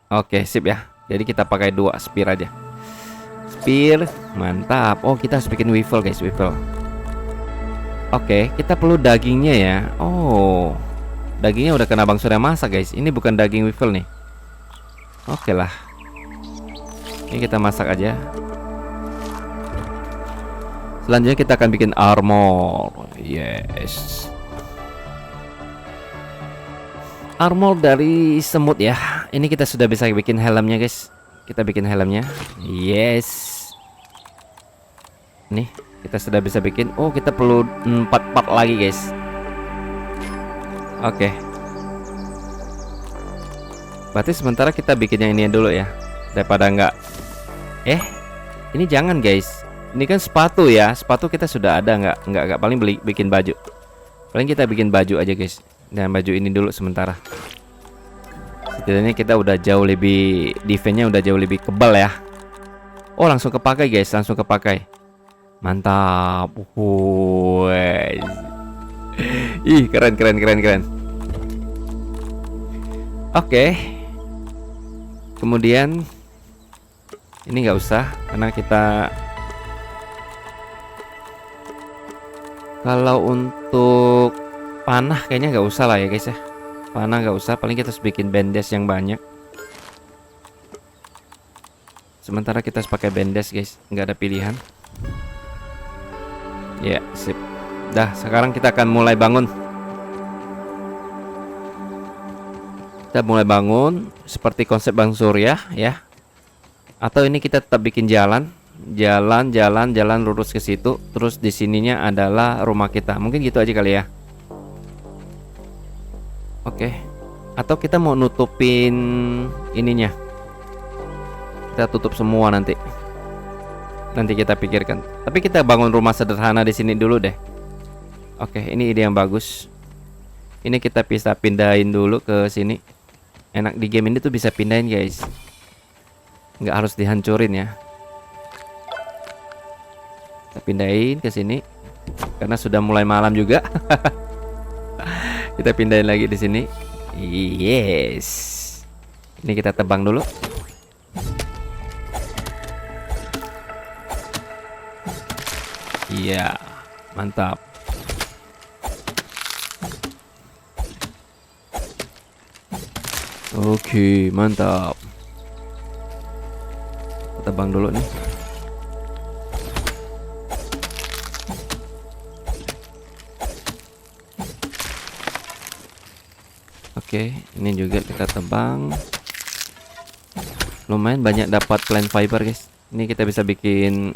Oke, sip ya. Jadi kita pakai 2 spear aja. Spear, mantap. Oh, kita harus bikin wiffle guys, wiffle. Oke, kita perlu dagingnya ya. Oh, dagingnya udah kena Bang Surya masak guys. Ini bukan daging wiffle nih. Oke lah. Ini kita masak aja. Selanjutnya kita akan bikin armor. Yes. Armor dari semut ya. Ini kita sudah bisa bikin helmnya guys. Kita bikin helmnya. Yes. Nih, kita sudah bisa bikin. Oh, kita perlu 4 part lagi guys. Oke. Berarti sementara kita bikin yang ini dulu ya, daripada enggak. Ini jangan guys. Ini kan sepatu ya. Sepatu kita sudah ada, enggak paling bikin baju. Paling kita bikin baju aja guys. Dan baju ini dulu sementara. Setidaknya kita udah jauh lebih, defense-nya udah jauh lebih kebal ya. Oh, langsung kepakai guys, langsung kepakai. Mantap. Ih, keren. Oke. Kemudian ini nggak usah karena kita, kalau untuk panah kayaknya nggak usah lah ya guys ya. Panah nggak usah, paling kita harus bikin bandage yang banyak. Sementara kita harus pakai bandage guys, nggak ada pilihan. Ya, sip. Dah, sekarang kita akan mulai bangun. Kita mulai bangun seperti konsep Bang Surya ya. Atau ini kita tetap bikin jalan jalan lurus ke situ. Terus di sininya adalah rumah kita. Mungkin gitu aja kali ya. Oke. Atau kita mau nutupin ininya. Kita tutup semua nanti. Nanti kita pikirkan. Tapi kita bangun rumah sederhana di sini dulu deh. Oke, ini ide yang bagus. Ini kita bisa pindahin dulu ke sini. Enak di game ini tuh bisa pindahin, guys. Nggak harus dihancurin ya. Kita pindahin ke sini karena sudah mulai malam juga. Kita pindahin lagi di sini. Yes. Ini kita tebang dulu. Iya, mantap. Oke, mantap. Tebang dulu nih. Oke, ini juga kita tebang. Lumayan banyak dapat plant fiber, guys. Ini kita bisa bikin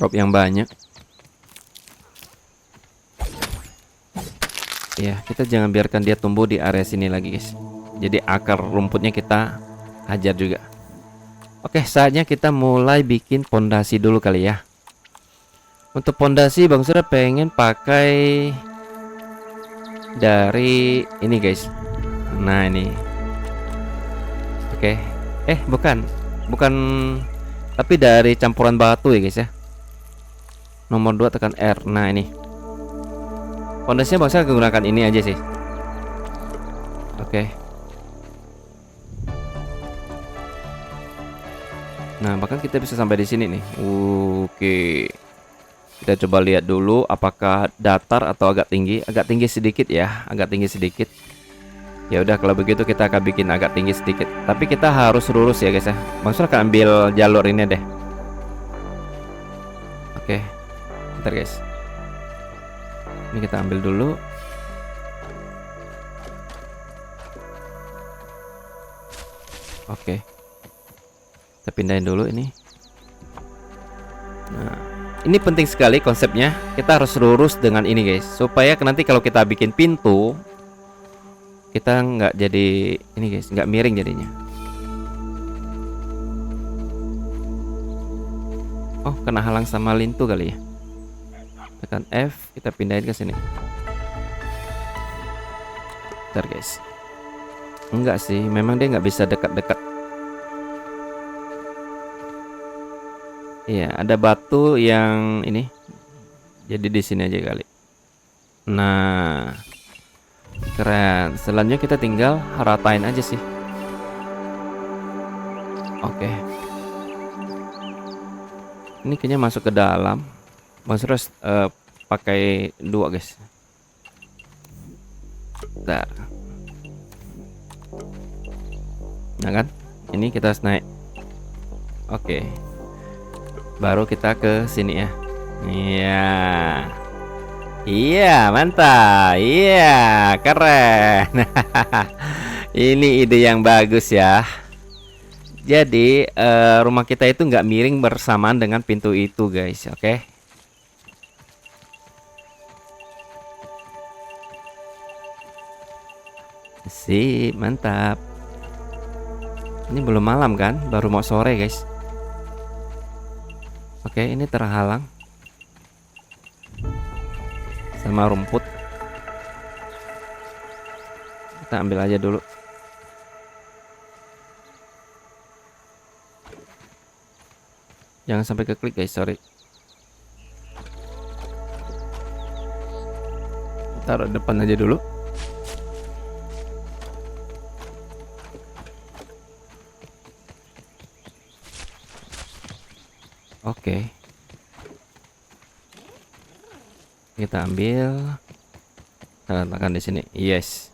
rope yang banyak. Ya, kita jangan biarkan dia tumbuh di area sini lagi, guys. Jadi akar rumputnya kita hajar juga. Oke, saatnya kita mulai bikin pondasi dulu kali ya. Untuk pondasi Bang Surya pengen pakai dari ini, guys. Nah, ini. Oke. Bukan tapi dari campuran batu ya, guys ya. Nomor 2 tekan R. Nah, ini. Pondasinya Bang Surya gunakan ini aja sih. Oke. Nah, bahkan kita bisa sampai di sini nih. Oke. Kita coba lihat dulu apakah datar atau agak tinggi. Agak tinggi sedikit ya, agak tinggi sedikit. Ya udah, kalau begitu kita akan bikin agak tinggi sedikit. Tapi kita harus lurus ya, guys ya. Bang Surya akan ambil jalur ini deh. Oke. Bentar, guys. Ini kita ambil dulu. Oke. Kita pindahin dulu ini. Nah, ini penting sekali konsepnya. Kita harus lurus dengan ini, guys, supaya nanti kalau kita bikin pintu, kita nggak jadi ini, guys, nggak miring jadinya. Oh, kena halang sama lintu kali ya. Tekan F, kita pindahin ke sini. Bentar, guys. Enggak sih, memang dia nggak bisa dekat-dekat. Iya, ada batu yang ini. Jadi di sini aja kali. Nah, keren. Selanjutnya kita tinggal ratain aja sih. Oke. Ini kayaknya masuk ke dalam. Bang Surya pakai 2, guys. Bentar. Nah kan, ini kita harus naik. Oke. Baru kita ke sini ya. Iya. Iya, mantap. Iya, keren. Ini ide yang bagus ya. Jadi rumah kita itu nggak miring bersamaan dengan pintu itu, guys. Oke. Sip, mantap. Ini belum malam kan, baru mau sore, guys. Oke, ini terhalang sama rumput. Kita ambil aja dulu. Jangan sampai keklik, guys, sorry. Taruh depan aja dulu. Oke. Kita ambil. Kita letakkan di sini. Yes.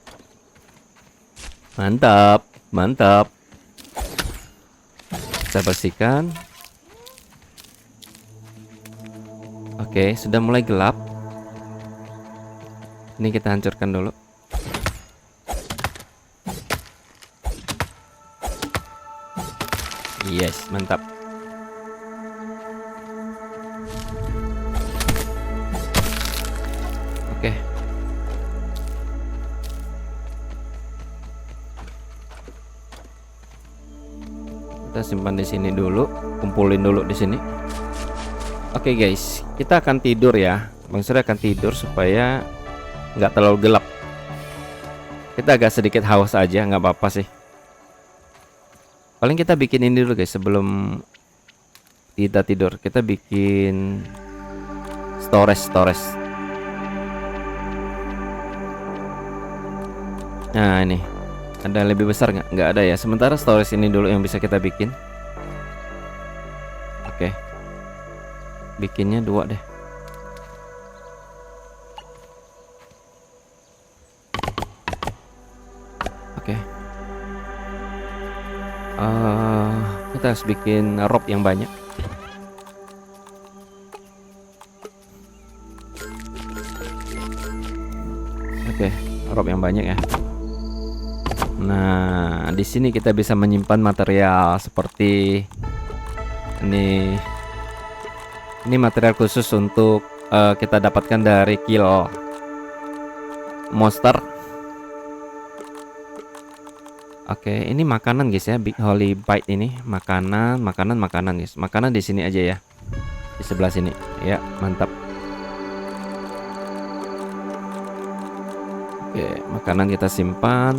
Mantap, mantap. Kita bersihkan. Oke, sudah mulai gelap. Ini kita hancurkan dulu. Yes, mantap. Oke. Kita simpan di sini dulu, kumpulin dulu di sini. Oke guys, kita akan tidur ya. Bang Surya akan tidur supaya nggak terlalu gelap. Kita agak sedikit haus aja, nggak apa-apa sih. Paling kita bikin ini dulu guys sebelum kita tidur. Kita bikin storage. Nah ini ada lebih besar nggak? Nggak ada ya. Sementara storage ini dulu yang bisa kita bikin. Oke, bikinnya 2 deh. Oke. Kita harus bikin rope yang banyak. Oke, rope yang banyak ya. Nah, di sini kita bisa menyimpan material seperti ini. Ini material khusus untuk kita dapatkan dari kill monster. Oke, ini makanan guys ya, Big Holy Bite ini makanan guys. Makanan di sini aja ya, di sebelah sini ya, mantap. Oke, makanan kita simpan.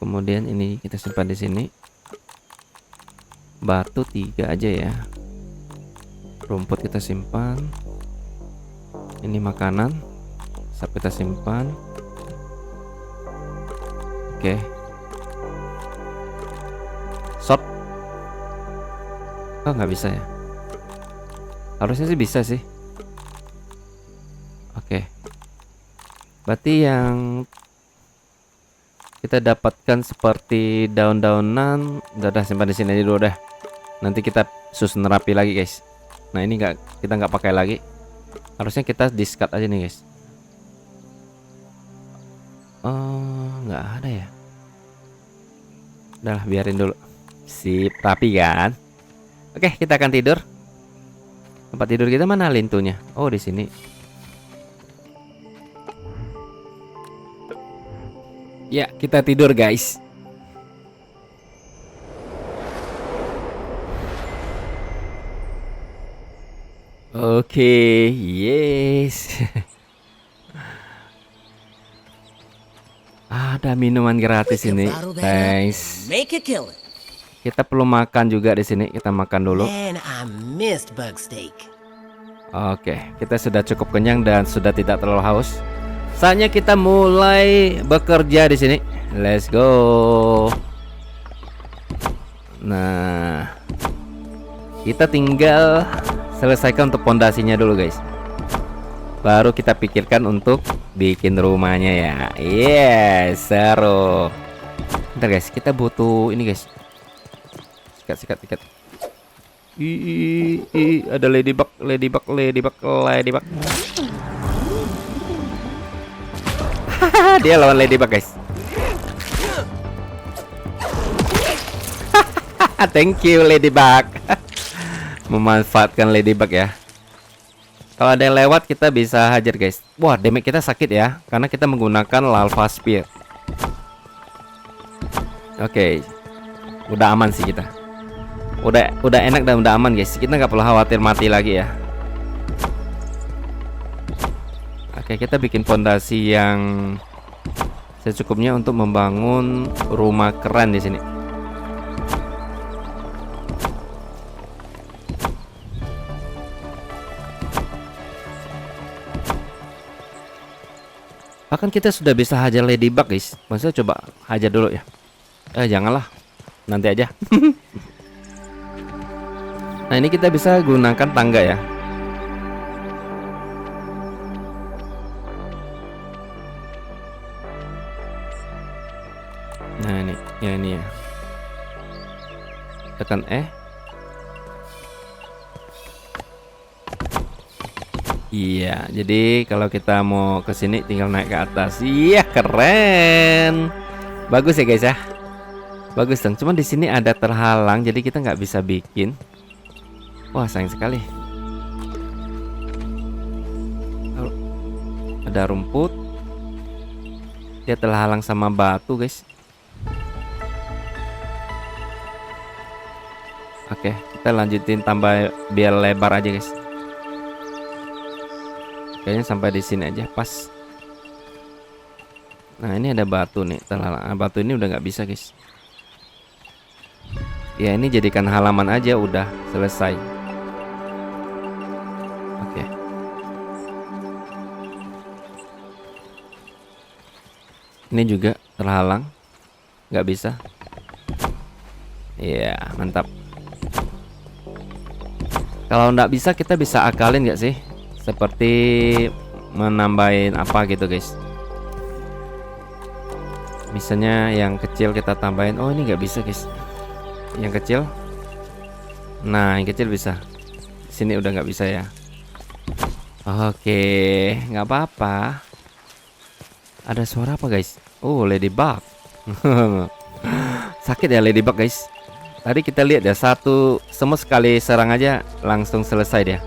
Kemudian ini kita simpan di sini. Batu 3 aja ya. Rumput kita simpan. Ini makanan, sap kita simpan. Oke. Shop. Oh, nggak bisa ya. Harusnya sih bisa sih. Oke. Berarti yang kita dapatkan seperti daun-daunan udah simpan di sini aja dulu dah. Nanti kita susun rapi lagi guys. Nah ini kita nggak pakai lagi. Harusnya kita discard aja nih guys. Nggak ada ya. Udahlah biarin dulu. Sip, rapi kan. Oke, kita akan tidur. Tempat tidur kita mana lintunya? Oh, di sini. Ya, kita tidur guys. Oke, yes. Ada minuman gratis ini, guys.
Make a killing.
Kita perlu makan juga di sini. Kita makan dulu.
Man, I missed bug steak.
Oke, kita sudah cukup kenyang dan sudah tidak terlalu haus. Saatnya kita mulai bekerja di sini. Let's go. Nah, kita tinggal selesaikan untuk pondasinya dulu guys. Baru kita pikirkan untuk bikin rumahnya ya. Yes, seru. Bentar guys, kita butuh ini guys. Sikat. Ada ladybug. Dia lawan ladybug guys. Thank you ladybug. Memanfaatkan ladybug ya. Kalau ada yang lewat kita bisa hajar guys. Wah, damage kita sakit ya, karena kita menggunakan lava spear. Oke, udah aman sih kita. Udah enak dan udah aman guys. Kita nggak perlu khawatir mati lagi ya. Oke, kita bikin fondasi yang secukupnya untuk membangun rumah keren di sini. Bahkan kita sudah bisa hajar ladybug guys. Maksudnya coba hajar dulu ya. Janganlah, nanti aja. Nah ini kita bisa gunakan tangga ya. Nah ini ya. Tekan E. Iya, jadi kalau kita mau ke sini tinggal naik ke atas. Iya, keren. Bagus ya guys ya. Bagus dong. Cuman di sini ada terhalang, jadi kita nggak bisa bikin. Wah, sayang sekali. Ada rumput. Dia terhalang sama batu, guys. Oke, kita lanjutin tambah biar lebar aja, guys. Kayaknya sampai di sini aja pas. Nah, ini ada batu nih terhalang. Batu ini udah nggak bisa, guys. Ya, ini jadikan halaman aja, udah selesai. Oke. Ini juga terhalang, nggak bisa. Iya, mantap. Kalau nggak bisa, kita bisa akalin nggak sih? Seperti menambahin apa gitu, guys. Misalnya yang kecil kita tambahin. Oh, ini nggak bisa, guys. Yang kecil. Nah, yang kecil bisa. Sini udah nggak bisa ya. Oke, nggak apa-apa. Ada suara apa, guys? Oh, ladybug. Sakit ya ladybug, guys. Tadi kita lihat ya, satu semut sekali serang aja langsung selesai dia.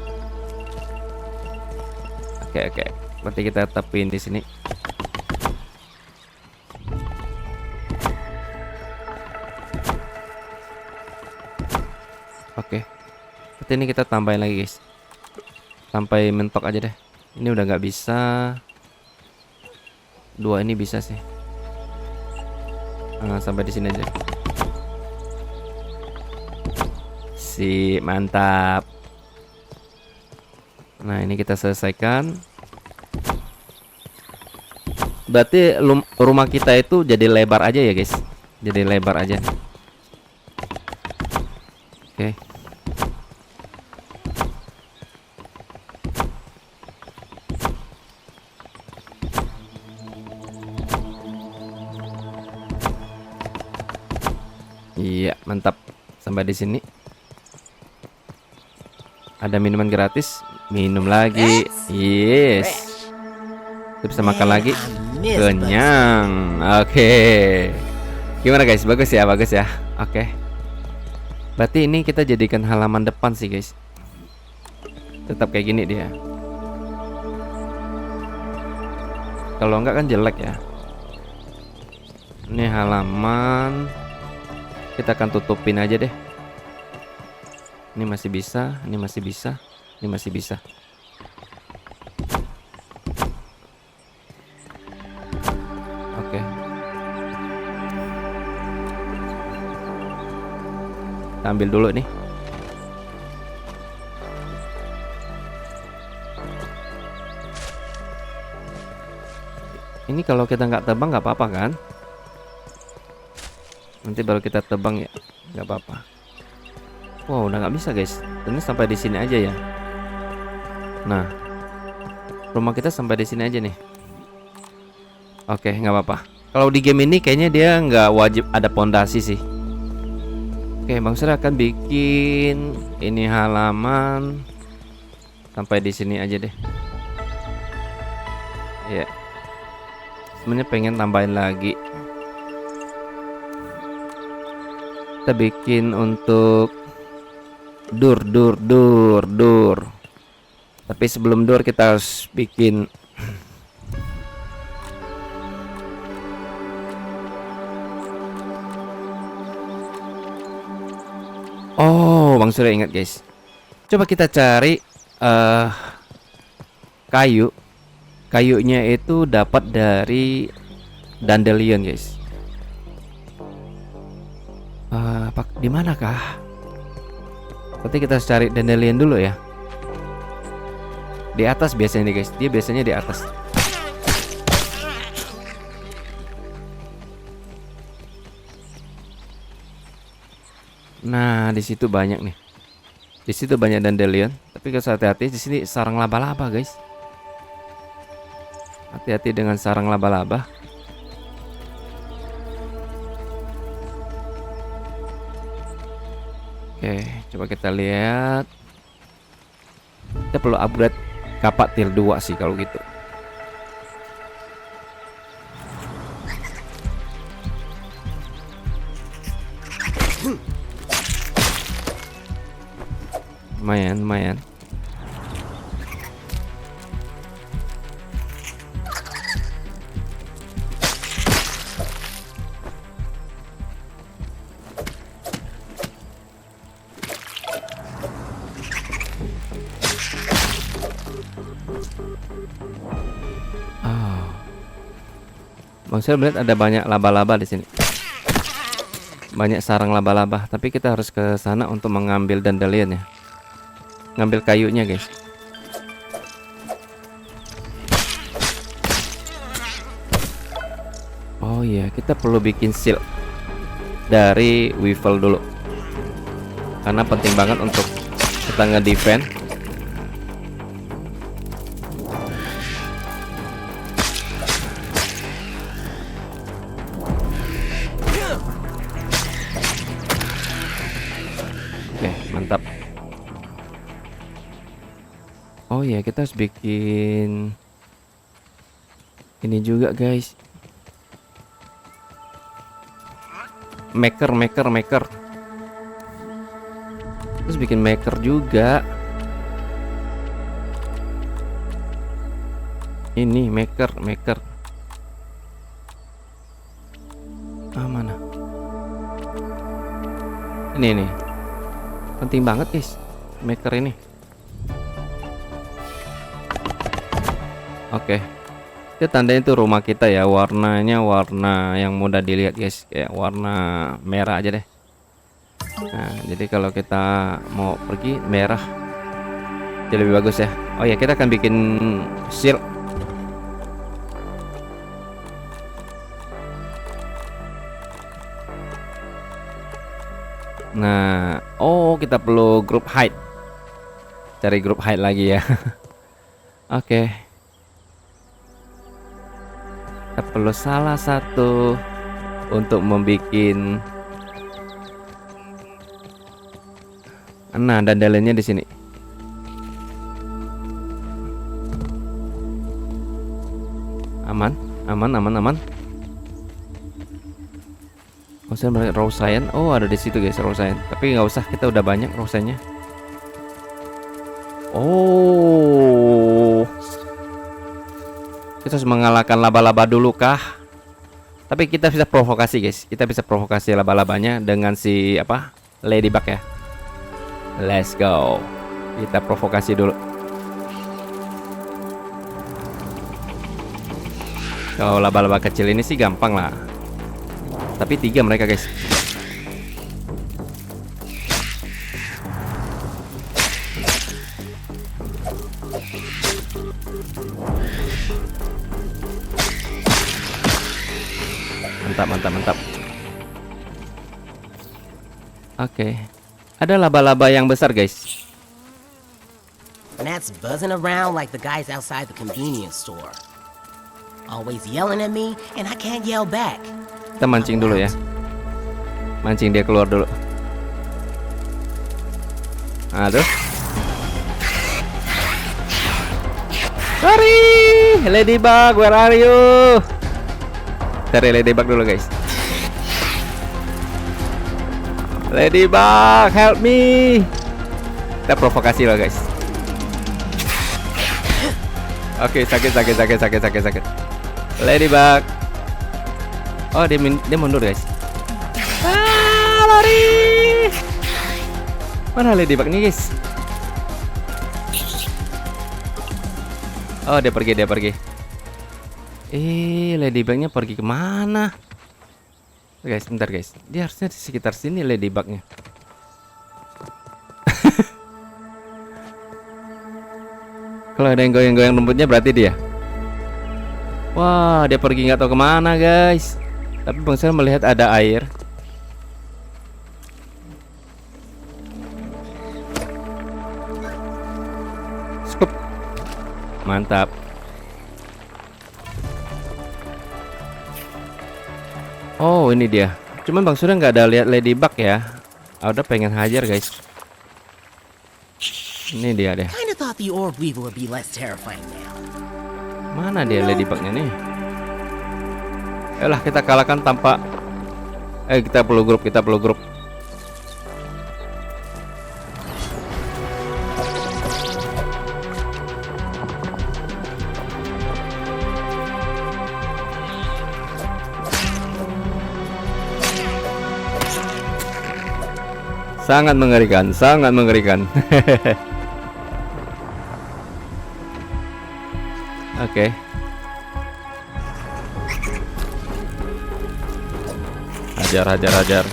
Oke. Berarti kita tepin di sini. Oke. Berarti ini kita tambahin lagi, guys. Sampai mentok aja deh. Ini udah nggak bisa. Dua ini bisa sih. Sampai di sini aja. Mantap. Nah, ini kita selesaikan. Berarti rumah kita itu jadi lebar aja ya, guys. Jadi lebar aja. Oke. Iya, mantap. Sampai di sini. Ada minuman gratis, minum lagi. Yes. Kita bisa makan lagi. Kenyang. Oke. Gimana, guys? Bagus ya, bagus ya. Oke. Berarti ini kita jadikan halaman depan sih, guys. Tetap kayak gini dia. Kalau enggak kan jelek ya. Ini halaman. Kita akan tutupin aja deh. Ini masih bisa, ini masih bisa, ini masih bisa. Oke. Kita ambil dulu nih. Ini kalau kita nggak tebang nggak apa-apa kan? Nanti baru kita tebang ya, nggak apa-apa. Wow, udah nggak bisa, guys. Ini sampai di sini aja ya. Nah, rumah kita sampai di sini aja nih. Oke, nggak apa-apa. Kalau di game ini kayaknya dia nggak wajib ada pondasi sih. Oke, Bang Sir akan bikin ini halaman sampai di sini aja deh. Ya. Sebenarnya pengen tambahin lagi. Kita bikin untuk dur. Tapi sebelum dur kita harus bikin Oh, Bang Surya ingat, guys. Coba kita cari kayu. Kayunya itu dapat dari dandelion, guys. Di manakah? Berarti kita harus cari dandelion dulu ya. Di atas biasanya nih, guys. Dia biasanya di atas. Nah, di situ banyak nih. Di situ banyak dandelion. Tapi harus hati-hati, di sini sarang laba-laba, guys. Hati-hati dengan sarang laba-laba. Oke, coba kita lihat. Kita perlu upgrade kapak tier 2 sih kalau gitu. Lumayan. Bang saya melihat ada banyak laba-laba di sini. Banyak sarang laba-laba, tapi kita harus ke sana untuk mengambil dandelion ya. Ngambil kayunya, guys. Oh iya, kita perlu bikin shield dari Weevil dulu. Karena penting banget untuk kita nge-defend. Oke, mantap. Oh iya, kita harus bikin ini juga, guys. Maker. Terus bikin maker juga. Ini maker. Mana? Ini nih. Penting banget, guys. Maker ini. Oke. Kita tandain tuh rumah kita ya, warnanya warna yang mudah dilihat, guys, kayak warna merah aja deh. Nah, jadi kalau kita mau pergi merah jadi lebih bagus ya. Oh ya, kita akan bikin shield. Nah, oh kita perlu group hide. Cari group hide lagi ya. Oke. Kita perlu salah satu untuk membuat dandalennya di sini. Aman. Oh, saya melihat raw cyan. Oh, ada di situ, guys, raw cyan. Tapi nggak usah, kita udah banyak raw cyannya. Oh, kita harus mengalahkan laba-laba dulu kah? Tapi kita bisa provokasi, guys. Kita bisa provokasi laba-labanya dengan si apa? Ladybug ya. Let's go. Kita provokasi dulu. Kalau laba-laba kecil ini sih gampang lah. Tapi 3 mereka, guys. Mantap. Oke. Ada laba-laba yang besar, guys.
Gnats buzzing around like the guys outside the convenience store. Always yelling at me, and I can't yell back.
Kita mancing dulu ya. Mancing dia keluar dulu. Aduh. Sorry, Ladybug, where are you? Cari Ladybug dulu, guys. Ladybug, help me. Kita provokasi loh, guys. Oke, sakit. Ladybug. Oh, dia mundur, guys. Lari. Mana Ladybug nih, guys? Oh, dia pergi. Ladybugnya pergi kemana? Guys, bentar, guys. Dia harusnya di sekitar sini Ladybugnya. Kalau ada yang goyang-goyang rumputnya berarti dia. Wah, dia pergi nggak tahu kemana, guys. Tapi Bang Sel melihat ada air. Scoop. Mantap. Oh, ini dia. Cuman Bang Surya nggak ada lihat Ladybug ya. Udah pengen hajar, guys. Ini dia deh.
Kinda thought the orb weevil would be less terrifying now.
Mana dia Ladybugnya nih? Ayolah kita kalahkan tanpa. Kita perlu grup. Sangat mengerikan, sangat mengerikan. Oke. Hajar.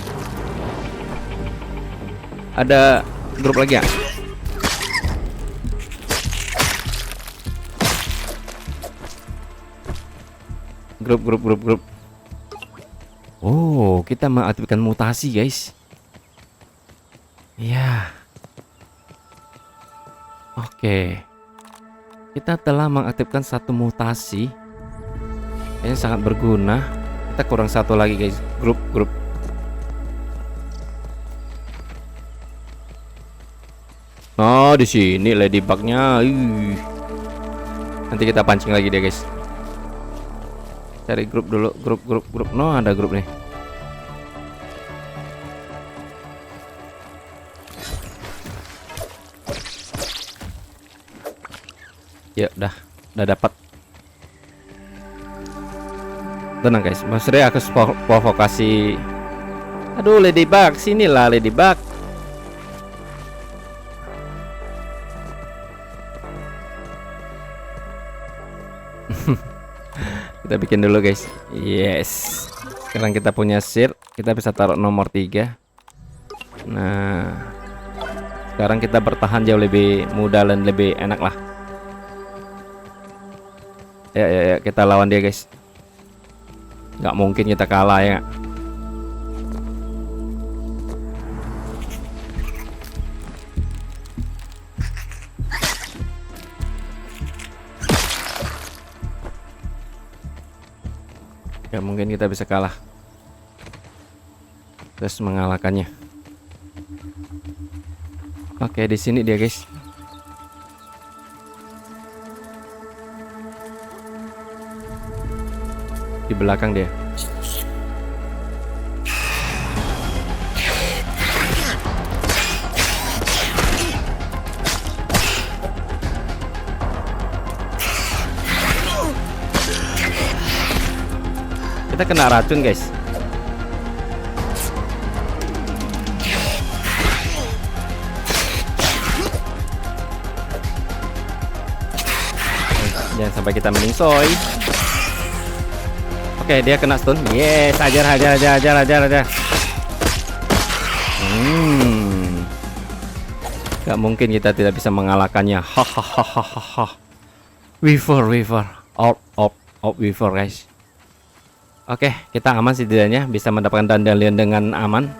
Ada grup lagi ya? Grup. Oh, kita mengaktifkan mutasi, guys. Ya. Oke. Kita telah mengaktifkan satu mutasi. Ini sangat berguna. Kita kurang satu lagi, guys. Grup. Oh, di sini ladybug-nya. Nanti kita pancing lagi deh, guys. Cari grup dulu, grup. No, ada grup nih. Ya, udah dapat. Tenang guys, maksudnya aku provokasi. Aduh, ladybug, sinilah ladybug. Kita bikin dulu guys. Yes. Sekarang kita punya seed. Kita bisa taruh nomor 3. Nah, sekarang kita bertahan jauh lebih mudah dan lebih enak lah. Ya, kita lawan dia guys. Nggak mungkin kita kalah ya. Nggak mungkin kita bisa kalah. Terus mengalahkannya. Oke, di sini dia guys. Di belakang dia. Kita kena racun guys. Jangan sampai kita meningsoy. Oke, dia kena stun. Yes, ajar. Gak mungkin kita tidak bisa mengalahkannya. Hahaha. Weaver. Out Weaver guys. Oke, kita aman setidaknya, bisa mendapatkan dandelion dengan aman.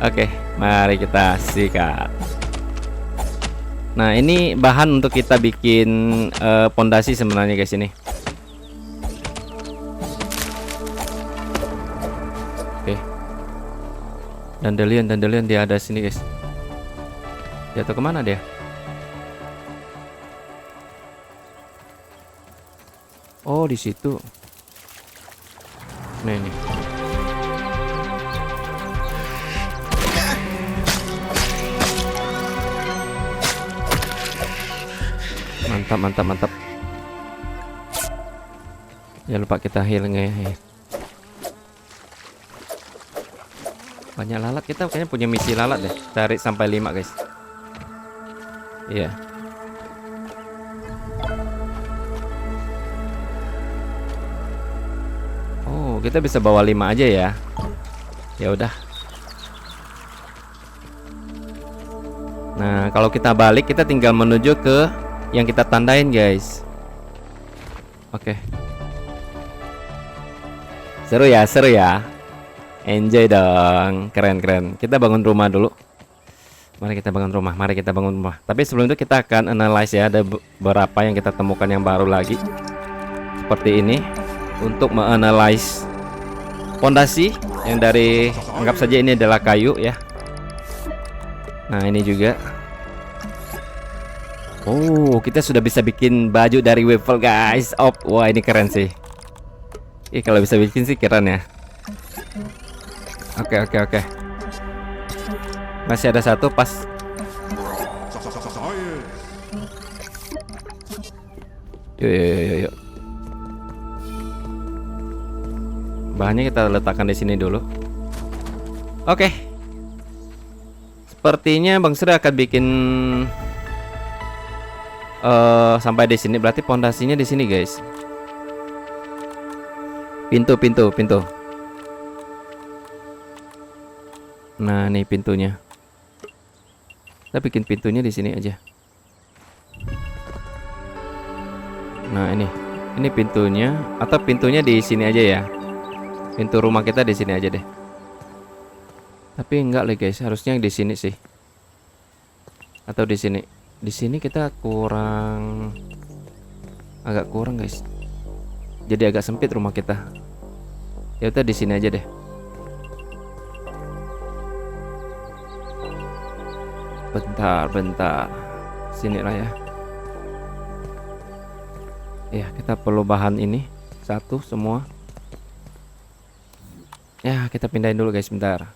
Oke, mari kita sikat. Nah, ini bahan untuk kita bikin pondasi sebenarnya guys ini. Oke. Dandelion dia ada sini guys. Jatuh kemana dia? Oh, di situ. Nah, ini. Mantap. Jangan lupa kita heal ya. Banyak lalat, kita kayaknya punya misi lalat deh. Tarik sampai 5 guys. Iya. Oh, kita bisa bawa 5 aja ya. Ya udah. Nah, kalau kita balik kita tinggal menuju ke yang kita tandain guys. Oke. Seru ya. Enjoy dong. Keren. Kita bangun rumah dulu. Mari kita bangun rumah. Tapi sebelum itu kita akan analyze ya. Ada beberapa yang kita temukan yang baru lagi. Seperti ini. Untuk menganalize pondasi yang dari, anggap saja ini adalah kayu ya. Nah, ini juga. Oh, kita sudah bisa bikin baju dari waffle guys. Wah, ini keren sih. Kalau bisa bikin sih keren ya. Oke. Masih ada satu pas. Yuk. Bahannya kita letakkan di sini dulu. Oke. Sepertinya Bang Sri akan bikin sampai di sini, berarti pondasinya di sini, guys. Pintu. Nah, nih pintunya. Kita bikin pintunya di sini aja. Nah, ini pintunya, atau pintunya di sini aja ya. Pintu rumah kita di sini aja deh. Tapi enggak lah guys, harusnya di sini sih. Atau di sini. Di sini kita agak kurang guys. Jadi agak sempit rumah kita. Ya udah di sini aja deh. Bentar. Sini lah ya. Ya, kita perlu bahan ini satu semua. Ya, kita pindahin dulu guys, bentar.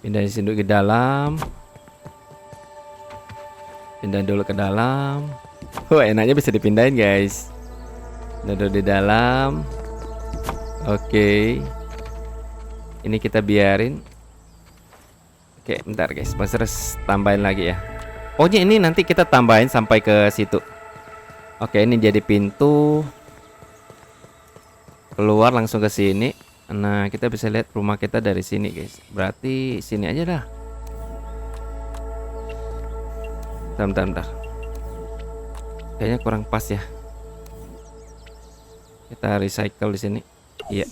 Pindahin sini dulu ke dalam. Pindahin dulu ke dalam. Enaknya bisa dipindahin guys. Duduk di dalam. Oke. Ini kita biarin. Oke, bentar guys. Terus tambahin lagi ya. Pokoknya ini nanti kita tambahin sampai ke situ. Oke, ini jadi pintu. Keluar langsung ke sini. Nah, kita bisa lihat rumah kita dari sini guys. Berarti sini aja dah. Bentar. Kayaknya kurang pas ya. Kita recycle di sini. Iya.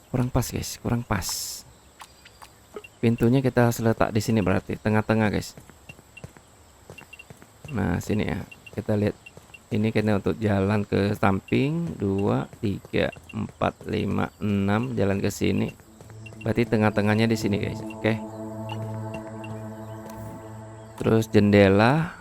Kurang pas guys, kurang pas. Pintunya kita harus letak di sini berarti tengah-tengah guys. Nah, sini ya. Kita lihat ini kita untuk jalan ke samping 2, 3, 4, 5, 6 jalan ke sini. Berarti tengah-tengahnya di sini guys. Oke. Terus jendela.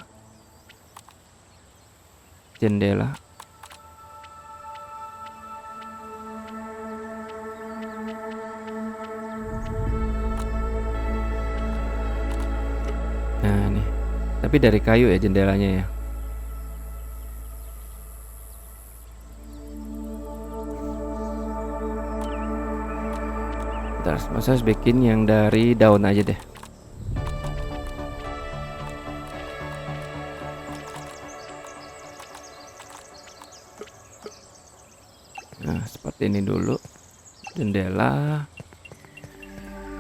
Nah, nih. Tapi dari kayu ya jendelanya ya. Bentar, masa harus bikin yang dari daun aja deh. Nah, seperti ini dulu. Jendela.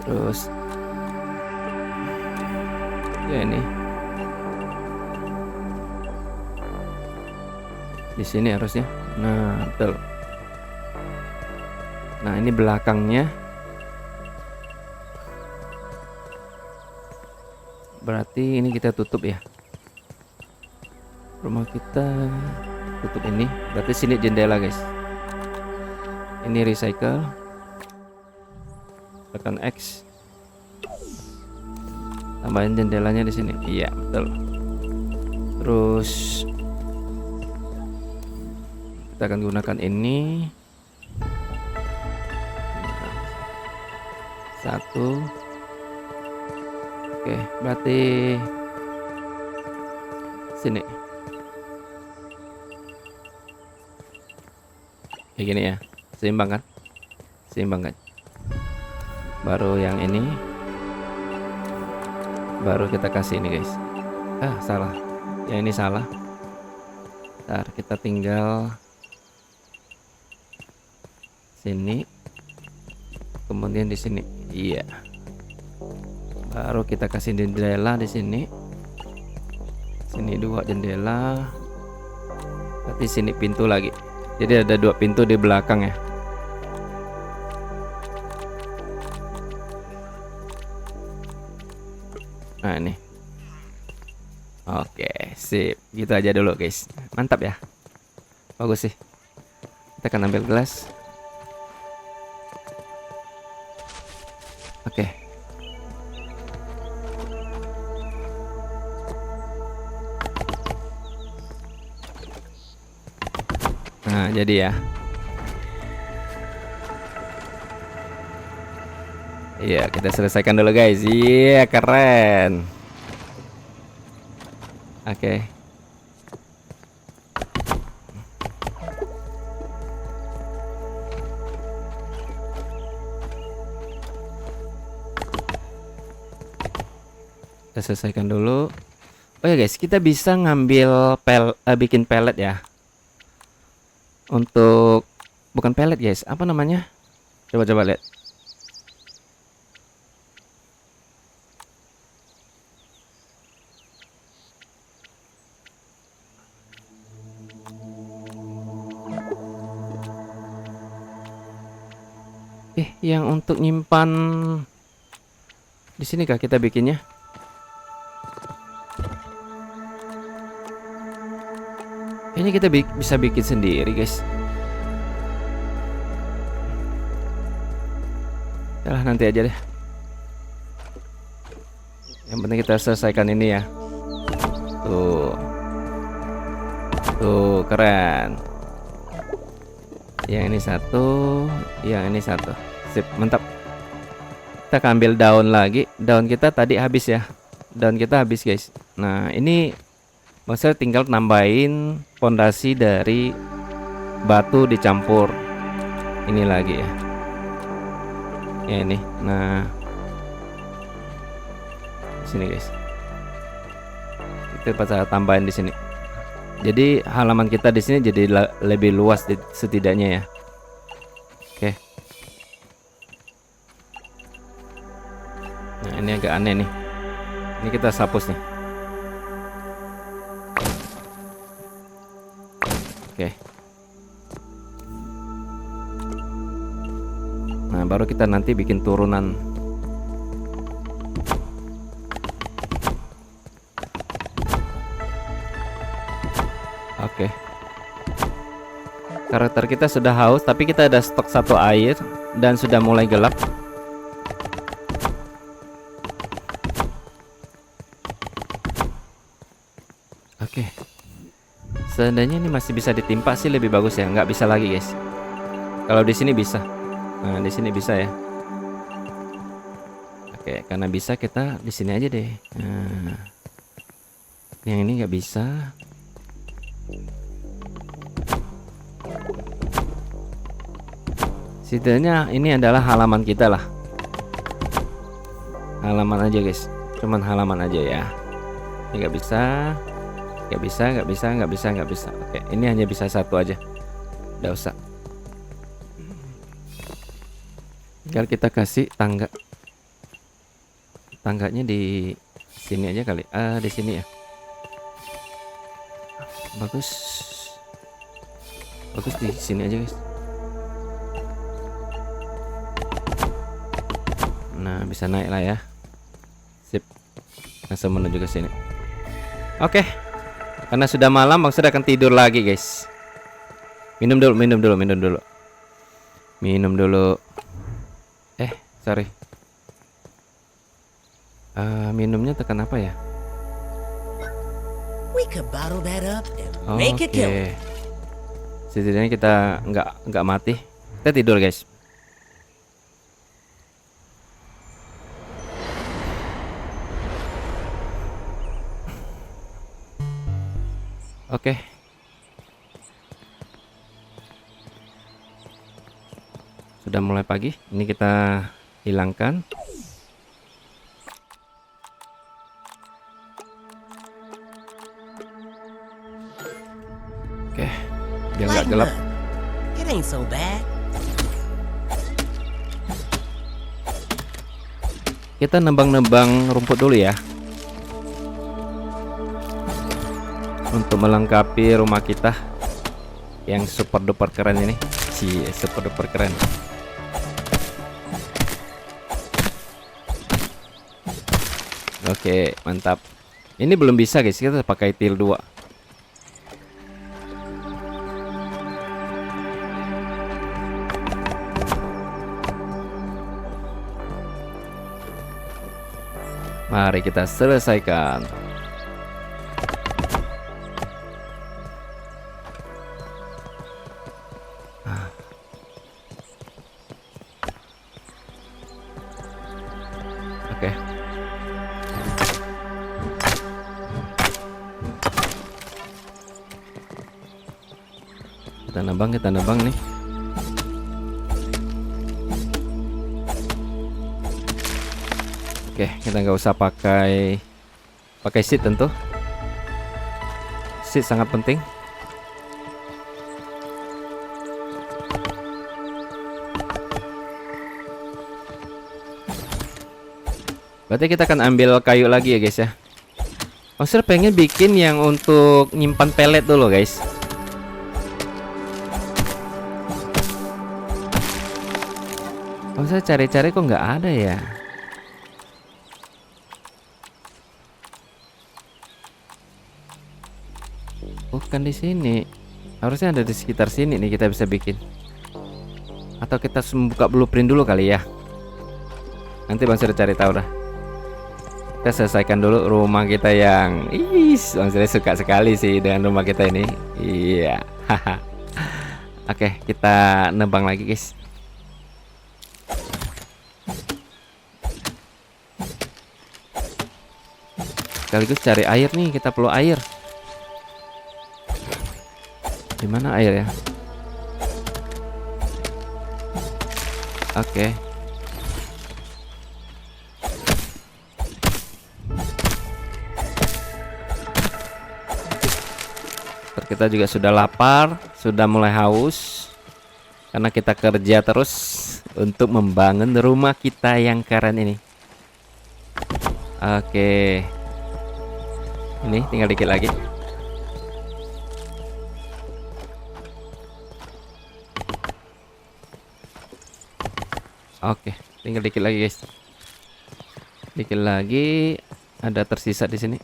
Terus ya ini. Di sini harusnya. Nah, betul. Nah, ini belakangnya. Berarti ini kita tutup ya. Rumah kita tutup ini. Berarti sini jendela guys. Ini recycle. Tekan X. Tambahin jendelanya di sini. Iya, betul. Terus kita akan gunakan ini. Satu. Oke, berarti sini. Kayak gini ya. Seimbang kan? Baru yang ini. Baru kita kasih ini guys. Salah. Yang ini salah. Ntar kita tinggal sini. Kemudian di sini. Iya. Baru kita kasih jendela di sini. Sini 2 jendela. Berarti sini pintu lagi. Jadi ada 2 pintu di belakang ya. Nah, ini. Oke, sip. Gitu aja dulu, guys. Mantap ya. Bagus sih. Kita akan ambil gelas. Oke. Nah, jadi ya. Iya, kita selesaikan dulu guys. Iya, keren. Oke. selesaikan dulu. Oh ya guys, kita bisa ngambil bikin pellet ya. Untuk bukan pellet guys, apa namanya? Coba lihat. Yang untuk nyimpan di sini kah kita bikinnya? Ini kita bisa bikin sendiri, guys. Yalah, nanti aja deh. Yang penting kita selesaikan ini ya. Tuh, keren. Yang ini satu, yang ini satu. Sip, mantap. Kita akan ambil daun lagi. Daun kita tadi habis ya. Daun kita habis, guys. Nah, ini maksudnya tinggal nambahin pondasi dari batu dicampur ini lagi ya. Ya ini. Nah, sini guys. Kita bisa tambahin di sini. Jadi halaman kita di sini jadi lebih luas setidaknya ya. Oke. Nah, ini agak aneh nih. Ini kita hapus nih. Oke. Nah, baru kita nanti bikin turunan. Oke. Karakter kita sudah haus, tapi kita ada stok satu air dan sudah mulai gelap. Oke. Seandainya ini masih bisa ditimpa sih lebih bagus ya. Nggak bisa lagi guys. Kalau di sini bisa. Nah, di sini bisa ya. Oke, karena bisa kita di sini aja deh. Nah, yang ini nggak bisa. Setidaknya ini adalah halaman kita lah. Halaman aja guys. Cuman halaman aja ya. Ini nggak bisa. Nggak bisa. Oke, ini hanya bisa satu aja. Nggak usah. Tinggal kita kasih tangga. Tangganya di sini aja kali. Di sini ya. Bagus di sini aja guys. Nah, bisa naik lah ya. Sip. Langsung menuju ke sini. Oke. Karena sudah malam, Bang Sud akan tidur lagi guys. Minum dulu. Sorry. Minumnya tekan apa ya?
We could bottle that up and make it go.
Setidaknya kita nggak mati. Kita tidur guys. Oke. Sudah mulai pagi. Ini kita hilangkan. Oke. Biar nggak gelap.
It ain't so bad.
Kita nembang-nembang rumput dulu ya. Untuk melengkapi rumah kita yang super duper keren ini. Super duper keren. Oke, mantap. Ini belum bisa guys, kita pakai til 2. Mari kita selesaikan. Oke. Kita nembang nih. Oke, kita nggak usah pakai Pakai seed tentu. Seed sangat penting. Berarti kita akan ambil kayu lagi ya guys ya. Monster pengen bikin yang untuk nyimpan pelet dulu guys. Saya cari-cari kok nggak ada ya. Bukan di sini. Harusnya ada di sekitar sini nih kita bisa bikin. Atau kita buka blueprint dulu kali ya. Nanti Bang Sir cari tahu dah. Kita selesaikan dulu rumah kita yang Bang Sir suka sekali sih dengan rumah kita ini. Iya. Oke, kita nebang lagi guys. Sekaligus cari air nih, kita perlu air. Di mana air ya? Oke. Kita juga sudah lapar, sudah mulai haus. Karena kita kerja terus untuk membangun rumah kita yang keren ini. Oke. Ini tinggal dikit lagi. Oke, tinggal dikit lagi guys. Dikit lagi, ada tersisa di sini.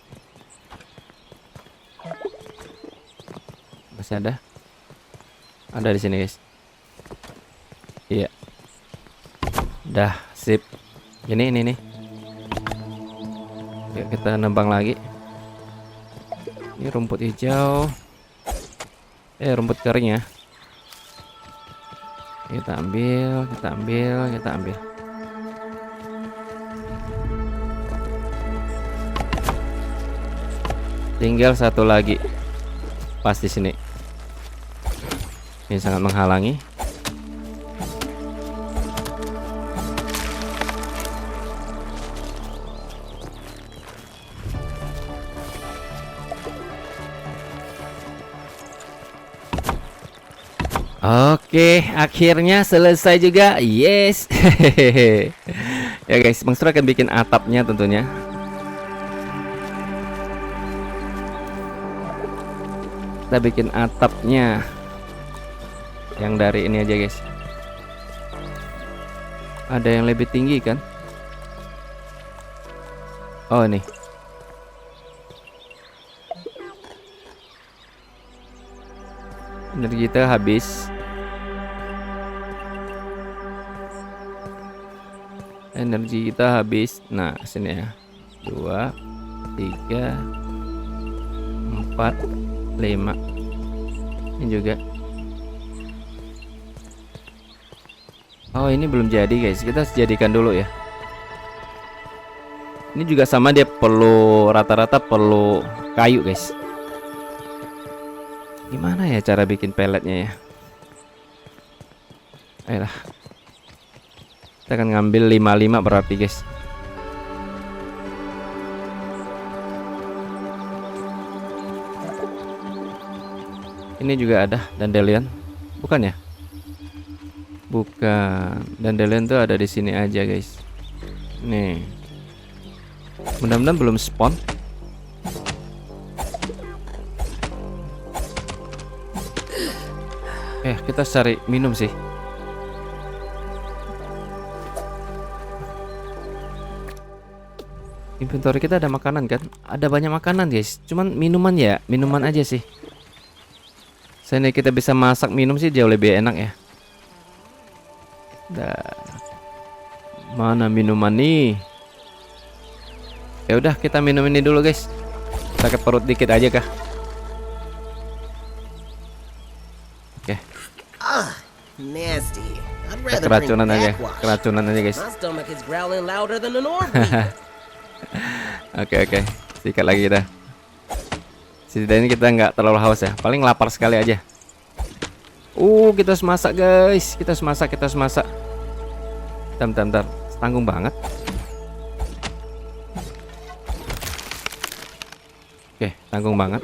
Masih ada. Ada di sini guys. Iya. Dah, sip. Ini nih. Yuk kita nembang lagi. Ini rumput hijau. Rumput kering ya. Kita ambil. Tinggal satu lagi. Pas di sini. Ini sangat menghalangi. Oke, akhirnya selesai juga. Yes. Ya guys, Bang Sur akan bikin atapnya tentunya. Kita bikin atapnya yang dari ini aja guys. Ada yang lebih tinggi kan? Oh ini. Energi kita habis. Energi kita habis. Nah sini ya. 2, 3, 4, 5. Ini juga. Oh ini belum jadi guys. Kita jadikan dulu ya. Ini juga sama, dia perlu rata-rata perlu kayu guys. Gimana ya cara bikin peletnya ya? Ayolah. Kita akan ngambil 55 berarti guys. Ini juga ada dandelion. Bukan ya? Bukan. Dandelion tuh ada di sini aja guys. Nih. Mudah-mudahan belum spawn. Kita cari minum sih. Inventory kita ada makanan kan? Ada banyak makanan guys. Cuman minuman ya, minuman aja sih. Seandainya kita bisa masak minum sih jauh lebih enak ya. Mana minuman nih? Ya udah kita minum ini dulu guys. Sakit perut dikit aja kah? Oke.
Nasty. I'd
Kita
rather
keracunan
drink
aja,
backwash.
keracunan aja guys.
My stomach is growling louder than an orb weaver.
Oke. Sikat lagi kita. Setidaknya kita nggak terlalu haus ya. Paling lapar sekali aja. Kita harus masak guys. Kita harus masak. Bentar. Tanggung banget. Oke, tanggung banget.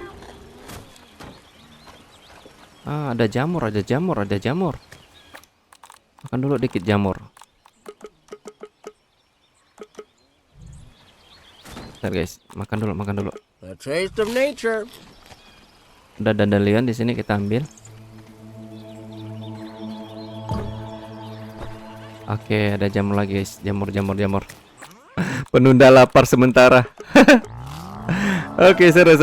Ah, ada jamur, ada jamur, ada jamur. Makan dulu dikit jamur. Bentar guys, makan dulu, makan dulu.
A taste of nature.
Udah dandelion di sini kita ambil. Oke, ada jamur lagi guys, jamur. Penunda lapar sementara. Oke, seru.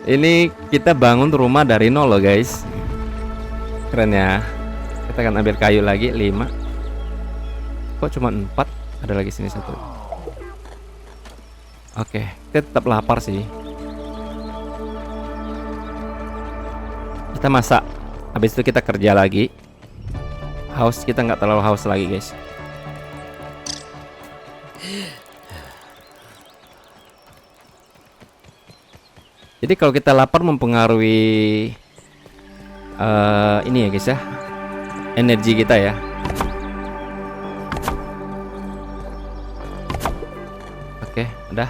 Ini kita bangun rumah dari nol loh guys. Keren ya. Kita akan ambil kayu lagi 5. Kok cuma 4? Ada lagi sini 1. Oke, kita tetap lapar sih. Kita masak. Habis itu kita kerja lagi. Haus, kita nggak terlalu haus lagi guys. Jadi kalau kita lapar mempengaruhi ini ya guys ya, energi kita ya. Oke, udah.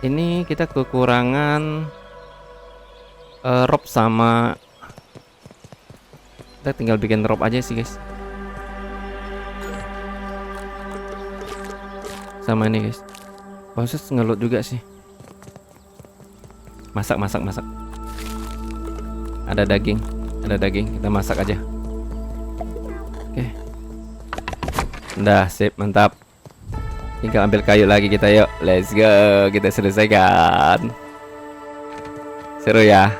Ini kita kekurangan rope sama, kita tinggal bikin rope aja sih guys. Sama ini guys. Proses ngelut juga sih. Masak. Ada daging, kita masak aja. Oke. Udah, sip, mantap. Tinggal ambil kayu lagi kita, yuk. Let's go, kita selesaikan. Seru ya.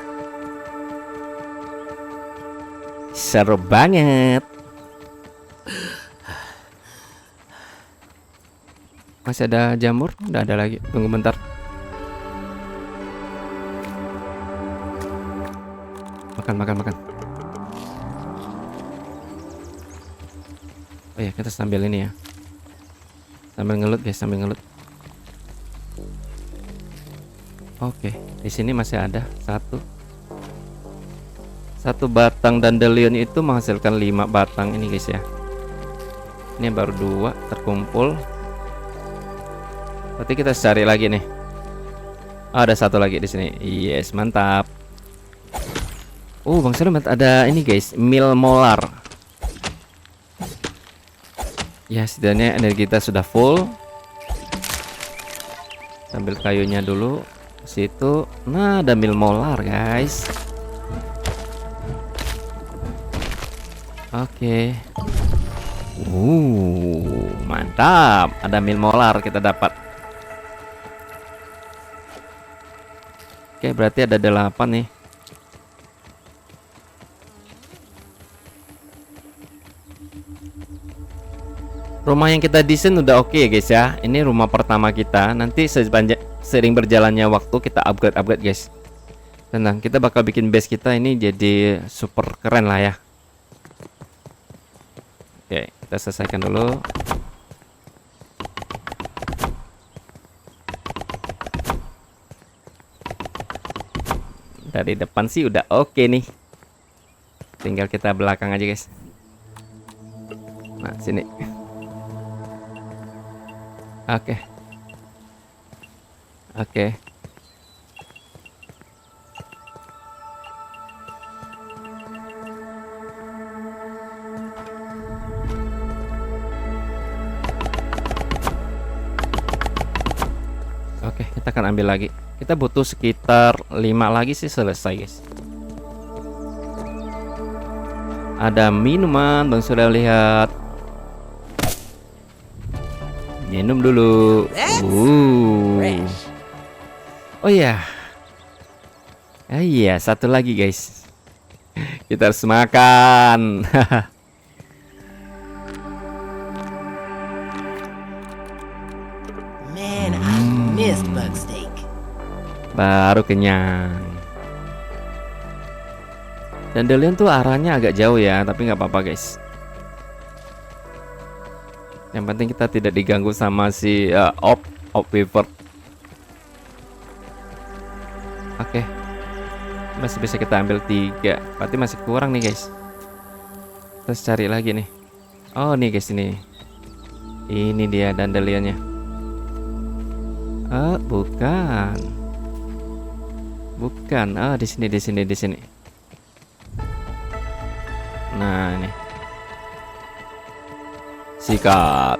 Seru banget. Masih ada jamur? Udah ada lagi. Tunggu bentar. Makan. Oh ya, kita sambil ini ya. Sambil ngelut guys, Oke, di sini masih ada satu batang dandelion itu menghasilkan 5 batang ini guys ya. Ini baru 2 terkumpul. Berarti kita cari lagi nih. Ada 1 lagi di sini. Yes, mantap. Bang Selamat ada ini guys, mil molar. Ya, setidaknya energi kita sudah full. Ambil kayunya dulu. Situ. Nah, ada mil molar guys. Oke. Mantap. Ada mil molar kita dapat. Oke, berarti ada 8 nih. Rumah yang kita desain udah oke ya guys ya. Ini rumah pertama kita. Nanti sering berjalannya waktu kita upgrade guys. Tenang, kita bakal bikin base kita ini jadi super keren lah ya. Oke, kita selesaikan dulu. Dari depan sih udah oke nih. Tinggal kita belakang aja guys. Nah, sini. Oke. Oke, kita akan ambil lagi. Kita butuh sekitar 5 lagi sih selesai guys. Ada minuman, Bang sudah lihat. Minum dulu. Oh ya. Iya, 1 lagi guys. Kita harus makan.
Man, I missed bug steak.
Baru kenyang. Dandelion tuh arahnya agak jauh ya, tapi nggak apa-apa guys. Yang penting kita tidak diganggu sama si Op Weaver. Oke. Masih bisa kita ambil 3. Berarti masih kurang nih guys. Terus cari lagi nih. Oh nih guys, ini. Ini dia dandeliannya. Bukan. Bukan. Di sini, di sini, di sini. Nah, ini. Sikat.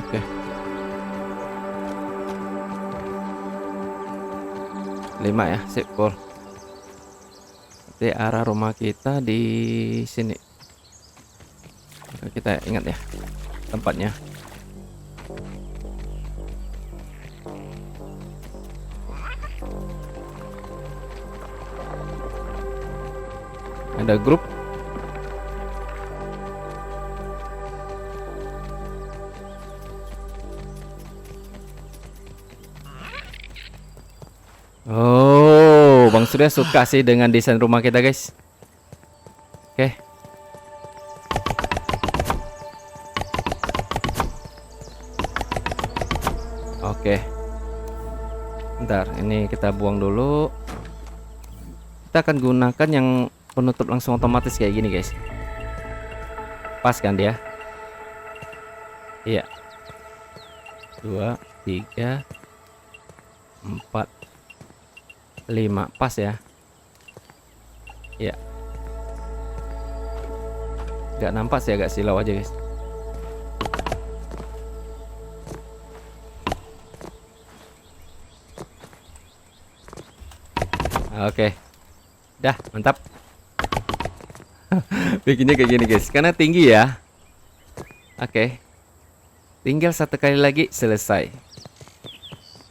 Oke. 5 ya, sip, full. Di arah rumah kita di sini. Kita ingat ya tempatnya. Ada grup. Oh, Bang Surya suka sih dengan desain rumah kita, guys. Oke. Oke. Bentar, ini kita buang dulu. Kita akan gunakan yang penutup langsung otomatis kayak gini, guys. Pas kan dia? Iya. 2, 3, 4, 5, pas ya. Iya. Gak nampak sih, agak silau aja, guys. Oke. Dah, mantap. Bikinnya kayak gini, guys, karena tinggi ya. Oke. Tinggal satu kali lagi selesai.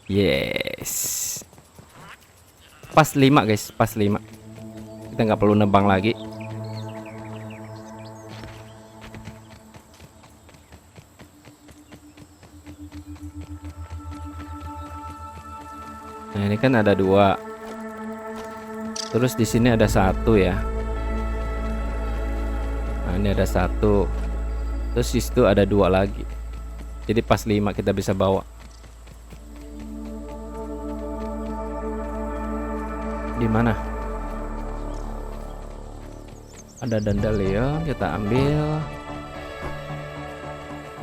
Yes. Pas 5, guys, pas 5. Kita nggak perlu nebang lagi. Nah, ini kan ada 2. Terus di sini ada 1 ya. Nah, ini ada 1. Terus di situ ada 2 lagi. Jadi pas 5 kita bisa bawa. Di mana? Ada dandelion, kita ambil.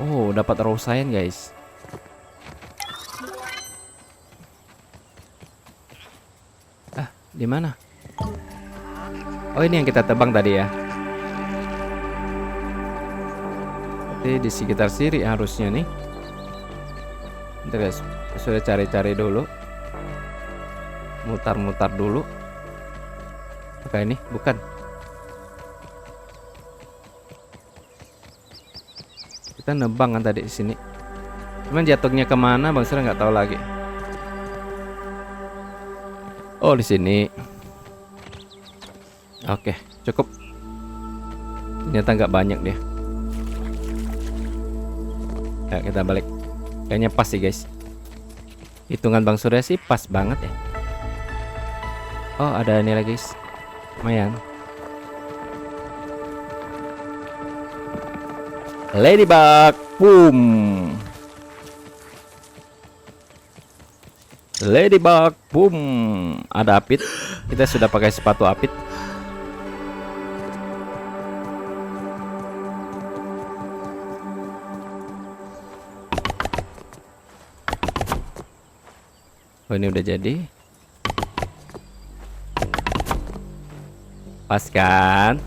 Oh, dapat raw sign, guys. Di mana? Oh, ini yang kita tebang tadi ya. Berarti di sekitar sini harusnya nih. Bentar, guys, sudah cari-cari dulu. Mutar-mutar dulu. Apakah ini? Bukan. Kita nebang kan tadi di sini. Cuman jatuhnya kemana, Bang Sera nggak tahu lagi. Oh, di sini. Oke, cukup. Ternyata nggak banyak dia. Ya, kita balik. Kayaknya pas sih, guys. Hitungan Bang Surya sih pas banget ya. Oh, ada ini lagi, guys. Lumayan. Ladybug, boom. Ladybug, boom. Ada apit. Kita sudah pakai sepatu apit. Oh, ini udah jadi. Pas kan?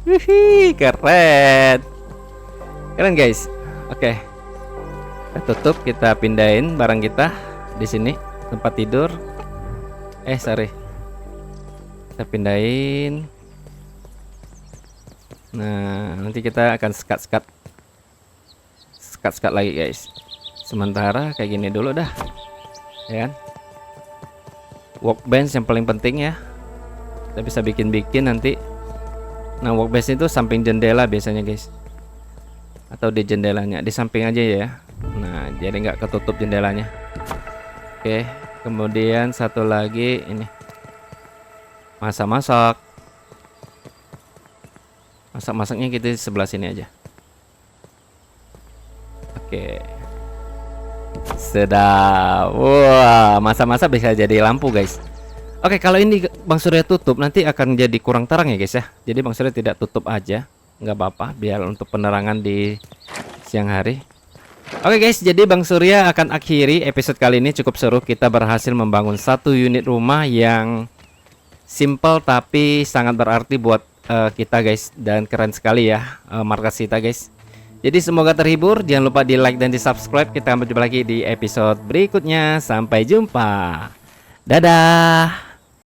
Wih, keren. Keren, guys. Oke. Kita tutup, kita pindahin barang kita di sini, tempat tidur. Sorry. Kita pindahin. Nah, nanti kita akan sekat-sekat lagi, guys. Sementara kayak gini dulu dah. Ya kan? Workbench yang paling penting ya. Kita bisa bikin-bikin nanti. Nah, workbench itu samping jendela biasanya, guys. Atau di jendelanya, di samping aja ya. Nah, jadi nggak ketutup jendelanya. Oke, kemudian satu lagi ini. Masak-masak. Masak-masaknya kita di sebelah sini aja. Oke. Sedap. Wah, masa-masa bisa jadi lampu guys. Oke, kalau ini Bang Surya tutup nanti akan jadi kurang terang ya guys ya. Jadi Bang Surya tidak tutup aja, nggak apa-apa, biar untuk penerangan di siang hari. Oke guys, jadi Bang Surya akan akhiri episode kali ini. Cukup seru, kita berhasil membangun satu unit rumah yang simple tapi sangat berarti buat kita guys. Dan keren sekali ya markas kita guys. Jadi semoga terhibur, jangan lupa di like dan di subscribe. Kita berjumpa lagi di episode berikutnya. Sampai jumpa, dadah.